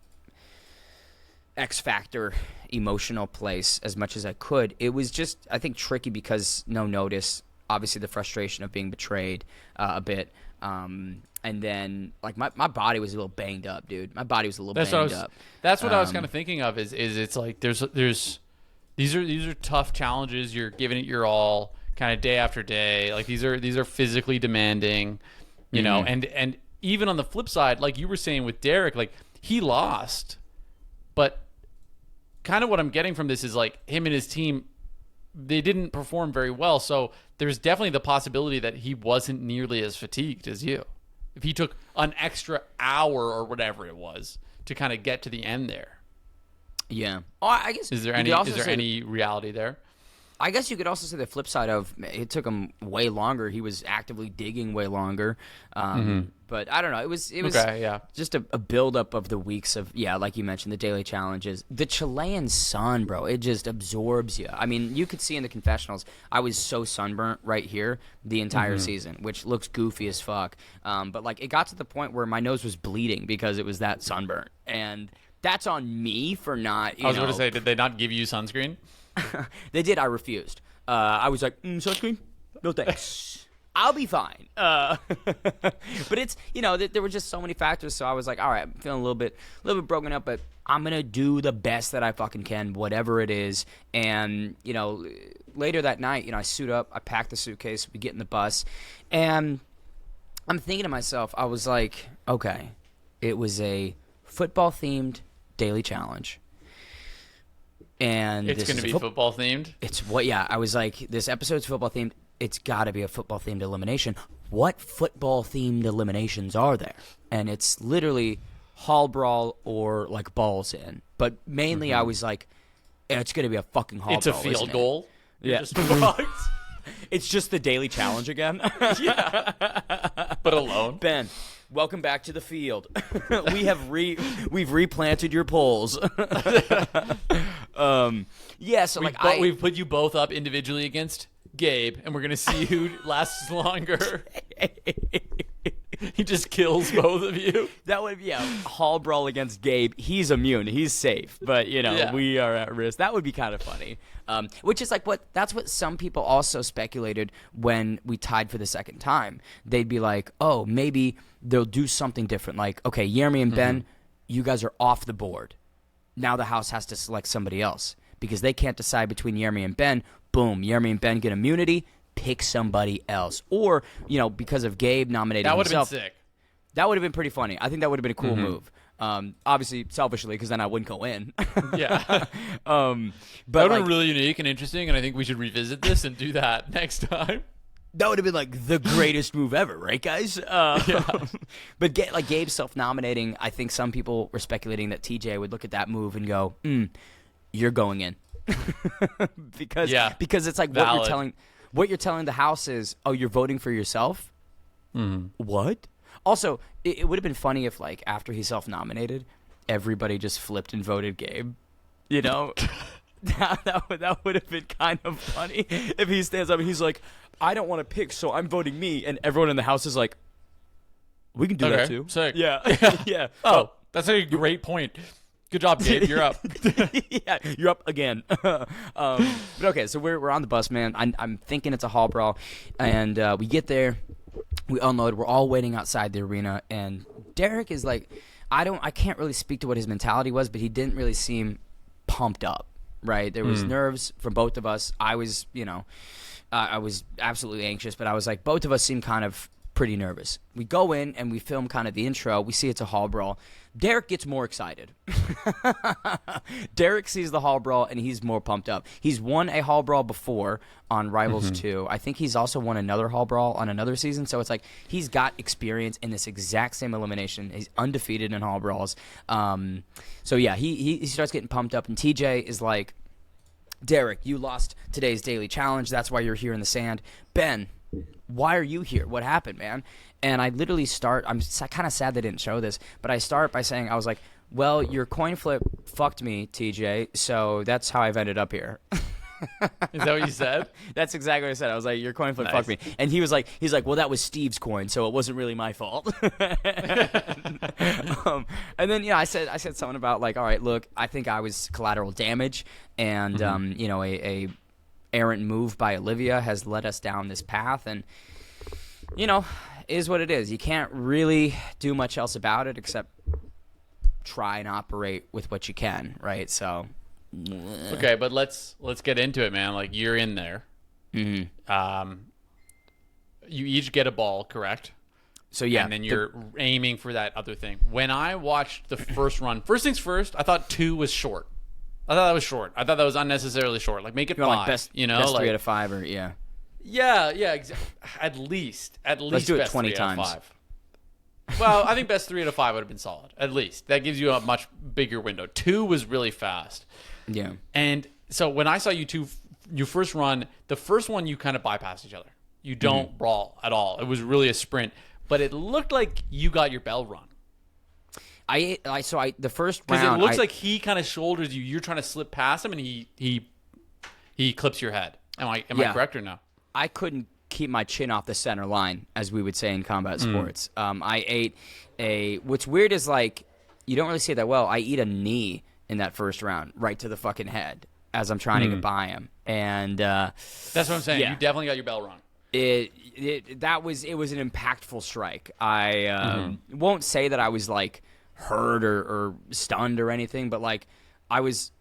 [SPEAKER 1] X Factor emotional place as much as I could. It was just, I think, tricky because no notice, obviously the frustration of being betrayed a bit, and then like my body was a little banged up, dude. My body was a little banged up.
[SPEAKER 2] That's what I was kind of thinking of is it's like there's these are tough challenges. You're giving it your all kind of day after day. Like these are physically demanding, know, and even on the flip side, like you were saying with Derek, like he lost, but kind of what I'm getting from this is like him and his team, they didn't perform very well. So there's definitely the possibility that he wasn't nearly as fatigued as you. If he took an extra hour or whatever it was to kind of get to the end there.
[SPEAKER 1] Yeah. Oh, I guess.
[SPEAKER 2] Is there any reality there?
[SPEAKER 1] I guess you could also say the flip side of it took him way longer. He was actively digging way longer. But I don't know. It was
[SPEAKER 2] okay,
[SPEAKER 1] just a buildup of the weeks of, like you mentioned, the daily challenges. The Chilean sun, bro, it just absorbs you. I mean, you could see in the confessionals, I was so sunburnt right here the entire season, which looks goofy as fuck. But like it got to the point where my nose was bleeding because it was that sunburnt. And that's on me for not,
[SPEAKER 2] I was going to say, did they not give you sunscreen?
[SPEAKER 1] They did. I refused. I was like, sunscreen? No thanks. I'll be fine. But it's, there were just so many factors. So I was like, all right, I'm feeling a little bit broken up, but I'm going to do the best that I fucking can, whatever it is. And, later that night, I suit up, I pack the suitcase, we get in the bus, and I'm thinking to myself, I was like, okay, it was a football-themed daily challenge. And
[SPEAKER 2] it's going to be football themed.
[SPEAKER 1] I was like, this episode's football themed. It's got to be a football themed elimination. What football themed eliminations are there? And it's literally hall brawl or like balls in. But mainly, I was like, it's going to be a fucking hall brawl.
[SPEAKER 2] It's a field goal.
[SPEAKER 1] Yeah. It's just the daily challenge again.
[SPEAKER 2] Yeah. But alone.
[SPEAKER 1] Ben, welcome back to the field. We've replanted your poles.
[SPEAKER 2] We've put you both up individually against Gabe, and we're gonna see who lasts longer. He just kills both of you.
[SPEAKER 1] That would be a hall brawl against Gabe. He's immune. He's safe, but we are at risk. That would be kind of funny. Which is that's what some people also speculated when we tied for the second time. They'd be like, oh, maybe they'll do something different. Like, okay, Jeremy and Ben, you guys are off the board. Now the house has to select somebody else because they can't decide between Jeremy and Ben. Boom, Jeremy and Ben get immunity. Pick somebody else. Or, because of Gabe nominating himself.
[SPEAKER 2] That would have been sick.
[SPEAKER 1] That would have been pretty funny. I think that would have been a cool move. Obviously, selfishly, because then I wouldn't go in.
[SPEAKER 2] Yeah.
[SPEAKER 1] But
[SPEAKER 2] that would have been really unique and interesting, and I think we should revisit this and do that next time.
[SPEAKER 1] That would have been like the greatest move ever, right, guys? But Gabe self-nominating, I think some people were speculating that TJ would look at that move and go, you're going in. because it's like
[SPEAKER 2] valid.
[SPEAKER 1] what you're telling the house is, oh, you're voting for yourself? What? Also, it would have been funny if, like, after he self-nominated, everybody just flipped and voted Gabe. That would have been kind of funny if he stands up and he's like, I don't want to pick, so I'm voting me. And everyone in the house is like, we can do that too.
[SPEAKER 2] Sick.
[SPEAKER 1] Yeah. Yeah.
[SPEAKER 2] Oh, that's a great point. Good job, Gabe. You're up.
[SPEAKER 1] Yeah, you're up again. But okay, so we're on the bus, man. I'm thinking it's a hall brawl. And we get there. We unload. We're all waiting outside the arena. And Derek is like, I can't really speak to what his mentality was, but he didn't really seem pumped up, right? There was nerves from both of us. I was, I was absolutely anxious, but I was like, both of us seem kind of pretty nervous. We go in and we film kind of the intro. We see it's a hall brawl. Derek gets more excited. Derek sees the hall brawl and he's more pumped up. He's won a hall brawl before on Rivals 2. I think he's also won another hall brawl on another season. So it's like he's got experience in this exact same elimination. He's undefeated in hall brawls. So yeah, he starts getting pumped up, and TJ is like, Derek, you lost today's daily challenge. That's why you're here in the sand. Ben, why are you here? What happened, man? And I literally I'm kind of sad they didn't show this, but I start by saying, I was like, well, your coin flip fucked me, TJ, so that's how I've ended up here.
[SPEAKER 2] Is that what you said?
[SPEAKER 1] That's exactly what I said. I was like, your coin flip fucked me. And he's like, well, that was Steve's coin, so it wasn't really my fault. And then, I said something about like, all right, look, I think I was collateral damage, and a errant move by Olivia has led us down this path, and is what it is. You can't really do much else about it except try and operate with what you can, right? So
[SPEAKER 2] okay, but let's get into it, man. Like, you're in there. You each get a ball, correct?
[SPEAKER 1] So yeah,
[SPEAKER 2] and then you're aiming for that other thing. When I watched the first run, first things first, I thought 2 was short. I thought that was short. I thought that was unnecessarily short. Like, make it 5.
[SPEAKER 1] Like best 3 out of 5, or yeah.
[SPEAKER 2] Yeah, at least.
[SPEAKER 1] Let's do it
[SPEAKER 2] best
[SPEAKER 1] 20
[SPEAKER 2] 3 out of
[SPEAKER 1] times.
[SPEAKER 2] 5. Well, I think best 3 out of 5 would have been solid. At least that gives you a much bigger window. 2 was really fast.
[SPEAKER 1] Yeah.
[SPEAKER 2] And so when I saw you two, your first run, the first one you kind of bypassed each other. You don't brawl at all. It was really a sprint, but it looked like you got your bell run.
[SPEAKER 1] The first round,
[SPEAKER 2] because it looks like he kind of shoulders you. You're trying to slip past him, and he clips your head. Am I correct or no?
[SPEAKER 1] I couldn't keep my chin off the center line, as we would say in combat sports. I ate what's weird is, like, you don't really see it that well. I eat a knee in that first round, right to the fucking head. as I'm trying to get by him. And
[SPEAKER 2] that's what I'm saying. You definitely got your bell rung.
[SPEAKER 1] It was an impactful strike. I won't say that I was like hurt or stunned or anything, but like I was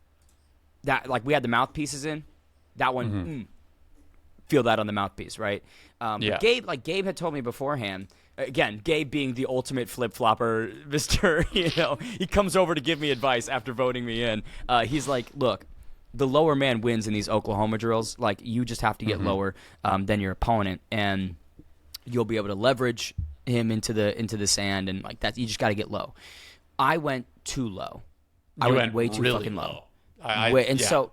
[SPEAKER 1] that like we had the mouthpieces in that one. Feel that on the mouthpiece, right? But Gabe had told me beforehand. Again, Gabe being the ultimate flip-flopper, Mr. He comes over to give me advice after voting me in. He's like, look, the lower man wins in these Oklahoma drills. Like, you just have to get lower than your opponent, and you'll be able to leverage him into the sand, and like that. You just got to get low. I went too low. I went way too
[SPEAKER 2] really
[SPEAKER 1] fucking low.
[SPEAKER 2] So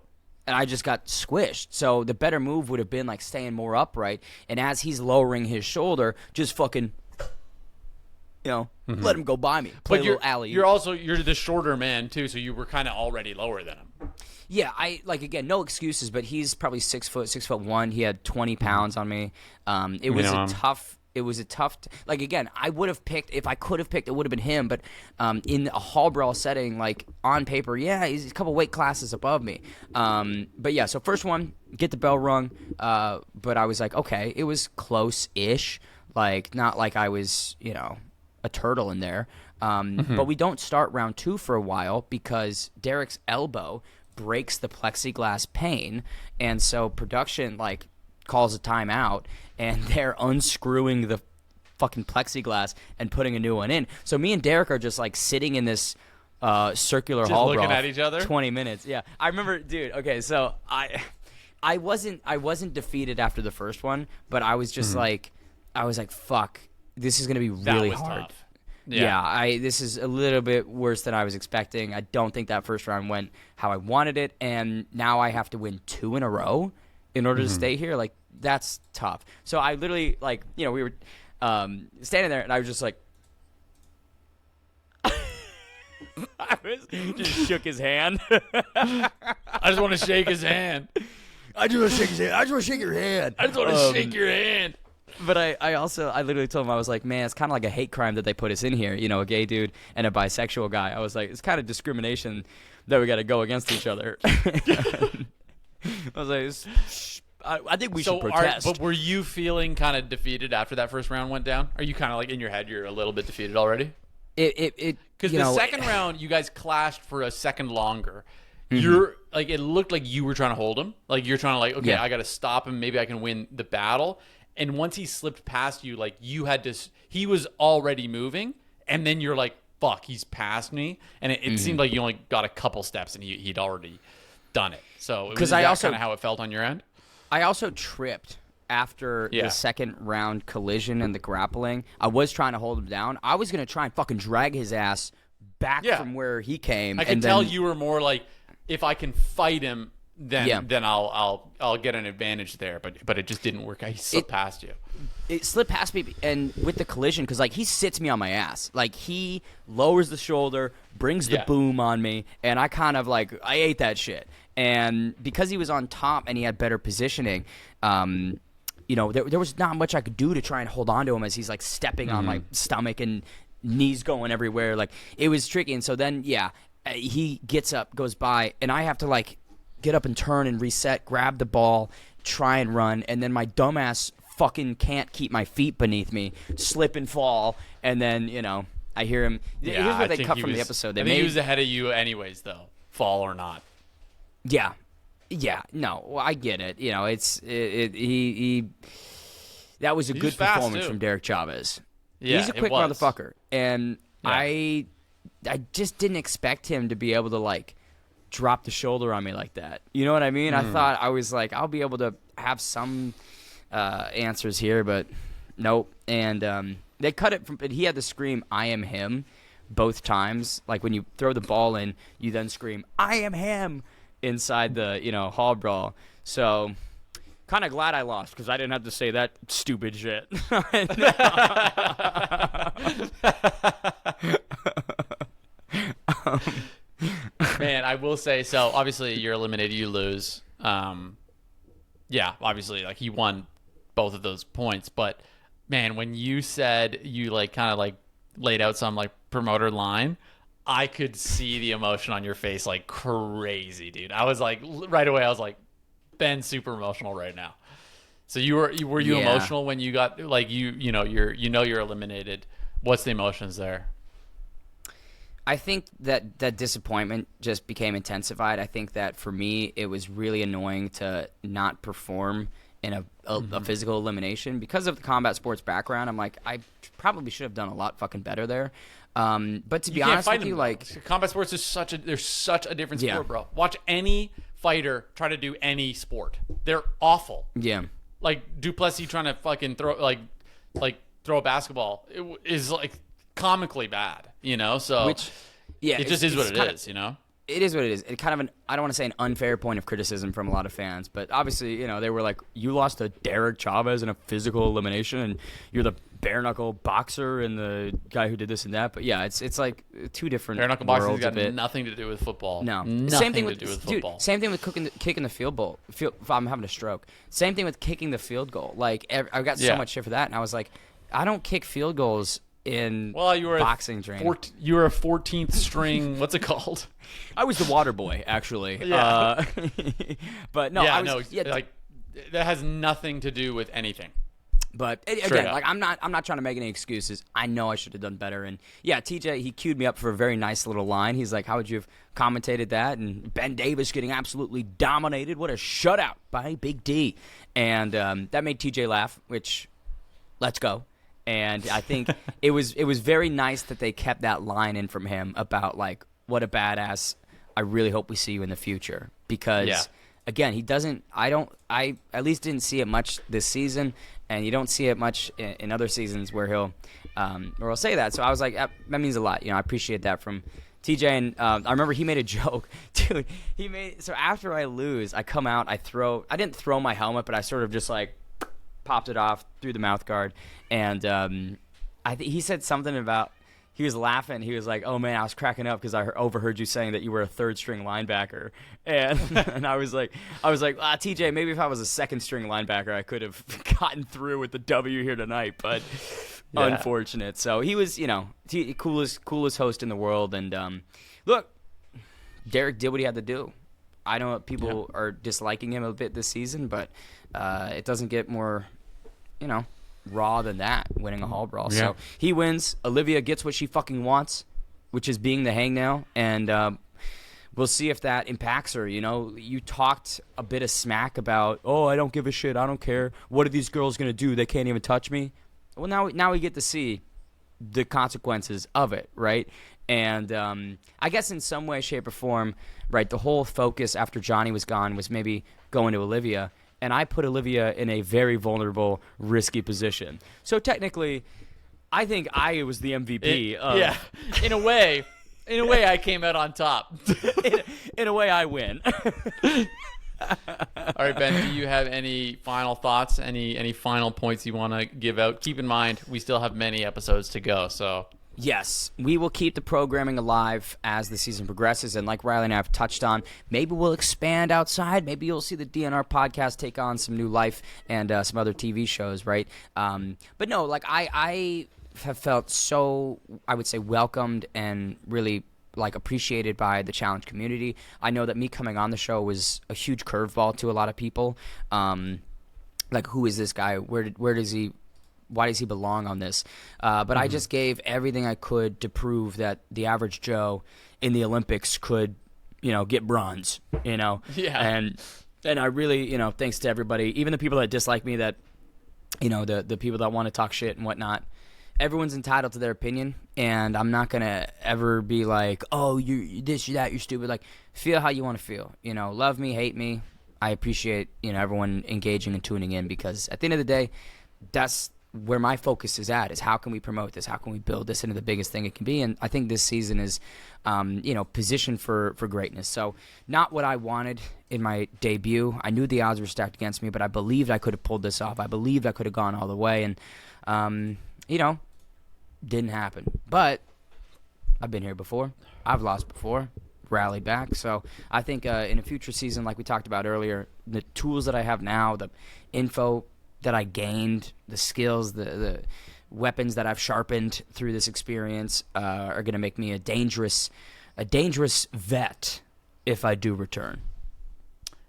[SPEAKER 1] I just got squished. So the better move would have been like staying more upright, and as he's lowering his shoulder, just fucking. Let him go by me. Play a little alley.
[SPEAKER 2] You're the shorter man too, so you were kind of already lower than him.
[SPEAKER 1] Yeah, again, no excuses, but he's probably 6 foot, 6'1". He had 20 pounds on me. It was a tough. Like again, I would have picked if I could have picked. It would have been him, but in a hall brawl setting, like on paper, he's a couple weight classes above me. But yeah, so first one, get the bell rung. But I was like, okay, it was close-ish. Like not like I was, a turtle in there. But we don't start round 2 for a while because Derek's elbow breaks the plexiglass pane, and so production calls a timeout, and they're unscrewing the fucking plexiglass and putting a new one in. So me and Derek are just sitting in this circular
[SPEAKER 2] just
[SPEAKER 1] hall
[SPEAKER 2] looking
[SPEAKER 1] brawl
[SPEAKER 2] at each other
[SPEAKER 1] 20 minutes. Yeah, I remember, dude. Okay, so I wasn't defeated after the first one, but I was just I was like, fuck, this is gonna be really hard.
[SPEAKER 2] Tough.
[SPEAKER 1] Yeah, this is a little bit worse than I was expecting. I don't think that first round went how I wanted it, and now I have to win 2 in a row in order to stay here. Like, that's tough. So I literally, we were standing there, and I was just like, I just shook his hand.
[SPEAKER 2] I just want to shake his hand.
[SPEAKER 1] I just want to shake his hand. I just want to shake your hand.
[SPEAKER 2] I just want to shake your hand.
[SPEAKER 1] But I literally told him, I was like, man, it's kind of like a hate crime that they put us in here, a gay dude and a bisexual guy. I was like, it's kind of discrimination that we got to go against each other. I was like, I think we should protest.
[SPEAKER 2] But were you feeling kind of defeated after that first round went down? Are you kind of in your head, you're a little bit defeated already?
[SPEAKER 1] Because
[SPEAKER 2] the second round, you guys clashed for a second longer. You're it looked like you were trying to hold him. Like you're trying to I got to stop him. Maybe I can win the battle. And once he slipped past you, you had to. He was already moving, and then you're like, "Fuck, he's past me." And it seemed like you only got a couple steps, and he'd already done it. So because that's kind of how it felt on your end.
[SPEAKER 1] I also tripped after the second round collision and the grappling. I was trying to hold him down. I was gonna try and fucking drag his ass back from where he came.
[SPEAKER 2] I could tell you were more like, if I can fight him. Then I'll get an advantage there, but it just didn't work. He slipped past you.
[SPEAKER 1] It slipped past me, and with the collision, because he sits me on my ass, he lowers the shoulder, brings the boom on me, and I kind of I ate that shit. And because he was on top and he had better positioning, there was not much I could do to try and hold on to him as he's stepping on my stomach and knees going everywhere. It was tricky, and so then he gets up, goes by, and I have to get up and turn and reset, grab the ball, try and run, and then my dumbass fucking can't keep my feet beneath me, slip and fall, and then, I hear him. Here's what they cut from the episode.
[SPEAKER 2] I think he was ahead of you anyways, though, fall or not.
[SPEAKER 1] Yeah. Yeah, no, well, I get it. That was a good performance from Derek Chavez.
[SPEAKER 2] Yeah,
[SPEAKER 1] he's a quick motherfucker, and I just didn't expect him to be able to, drop the shoulder on me like that. You know what I mean? I thought I was I'll be able to have some answers here, but nope. And they cut it from. He had to scream, "I am him," both times. When you throw the ball in, you then scream, "I am him," inside the hall brawl. So kind of glad I lost because I didn't have to say that stupid shit.
[SPEAKER 2] Man, I will say, so obviously you're eliminated, you lose. Obviously he won both of those points, but man, when you said you kind of laid out some promoter line, I could see the emotion on your face like crazy, dude. I was like, right away, I was like, Ben's super emotional right now. So were you emotional when you got like you're eliminated? What's the emotions there?
[SPEAKER 1] I think that disappointment just became intensified. I think that for me, it was really annoying to not perform in a physical elimination because of the combat sports background. I'm like, I probably should have done a lot fucking better there. But to be honest with you, like
[SPEAKER 2] combat sports is such a different sport, bro. Watch any fighter try to do any sport. They're awful.
[SPEAKER 1] Yeah.
[SPEAKER 2] Like Duplessis trying to fucking throw a basketball is like comically bad, So it just is what it is,
[SPEAKER 1] It is what it is. It kind of I don't want to say an unfair point of criticism from a lot of fans, but obviously, they were like, you lost to Derek Chavez in a physical elimination, and you're the bare knuckle boxer and the guy who did this and that. But yeah, it's like two different
[SPEAKER 2] bare knuckle boxing has got nothing to do with football.
[SPEAKER 1] No,
[SPEAKER 2] same thing to do with football.
[SPEAKER 1] Dude, same thing with kicking the field goal. I'm having a stroke. Same thing with kicking the field goal. Like I got so much shit for that, and I was like, I don't kick field goals in boxing training.
[SPEAKER 2] You were a 14th string. What's it called?
[SPEAKER 1] I was the water boy, actually.
[SPEAKER 2] Yeah.
[SPEAKER 1] But no,
[SPEAKER 2] like that has nothing to do with anything.
[SPEAKER 1] But again, like I'm not trying to make any excuses. I know I should have done better. And yeah, TJ, he queued me up for a very nice little line. He's like, "How would you have commentated that?" And Ben Davis getting absolutely dominated. What a shutout by Big D. And that made TJ laugh. Which, let's go. And I think it was very nice that they kept that line in from him about like, what a badass. I really hope we see you in the future, because again, he doesn't. I at least didn't see it much this season, and you don't see it much in other seasons where he'll say that. So I was like, that means a lot. I appreciate that from TJ. And I remember he made a joke, dude. So after I lose, I come out, I didn't throw my helmet, but I sort of just like popped it off through the mouth guard, and he said something about. He was laughing. He was like, "Oh man, I was cracking up because I overheard you saying that you were a third string linebacker." And and I was like, TJ, maybe if I was a second string linebacker, I could have gotten through with the W here tonight. But unfortunate. So he was, coolest host in the world. And look, Derek did what he had to do. I know people are disliking him a bit this season, but it doesn't get more, raw than that, winning a hall brawl. So he wins. Olivia gets what she fucking wants, which is being the hangnail, and we'll see if that impacts her. You talked a bit of smack about, oh, I don't give a shit, I don't care, what are these girls gonna do, they can't even touch me. Well, now we get to see the consequences of it, right? And I guess in some way, shape, or form, right, the whole focus after Johnny was gone was maybe going to Olivia. And I put Olivia in a very vulnerable, risky position. So technically, I think I was the MVP.
[SPEAKER 2] In a way, I came out on top.
[SPEAKER 1] in a way, I win.
[SPEAKER 2] All right, Ben, do you have any final thoughts, any final points you want to give out? Keep in mind, we still have many episodes to go, so...
[SPEAKER 1] Yes, we will keep the programming alive as the season progresses, and like Riley and I have touched on, maybe we'll expand outside. Maybe you'll see the DNR podcast take on some new life and some other TV shows, right? But no, like I have felt so, I would say, welcomed and really like appreciated by the challenge community. I know that me coming on the show was a huge curveball to a lot of people. Like, who is this guy? Where does he? Why does he belong on this? But I just gave everything I could to prove that the average Joe in the Olympics could, get bronze,
[SPEAKER 2] Yeah.
[SPEAKER 1] And I really, thanks to everybody, even the people that dislike me, that, the people that want to talk shit and whatnot, everyone's entitled to their opinion, and I'm not going to ever be like, oh, you this, you that, you're stupid. Like, feel how you want to feel. Love me, hate me. I appreciate, everyone engaging and tuning in, because at the end of the day, that's where my focus is at, is how can we promote this? How can we build this into the biggest thing it can be? And I think this season is, positioned for greatness. So not what I wanted in my debut. I knew the odds were stacked against me, but I believed I could have pulled this off. I believed I could have gone all the way, and, didn't happen. But I've been here before. I've lost before, rallied back. So I think in a future season, like we talked about earlier, the tools that I have now, the info that I gained, the skills, the weapons that I've sharpened through this experience are going to make me a dangerous vet if I do return.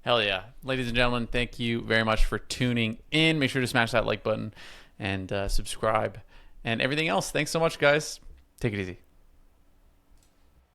[SPEAKER 2] Hell yeah. Ladies and gentlemen, thank you very much for tuning in. Make sure to smash that like button and subscribe and everything else. Thanks so much, guys. Take it easy.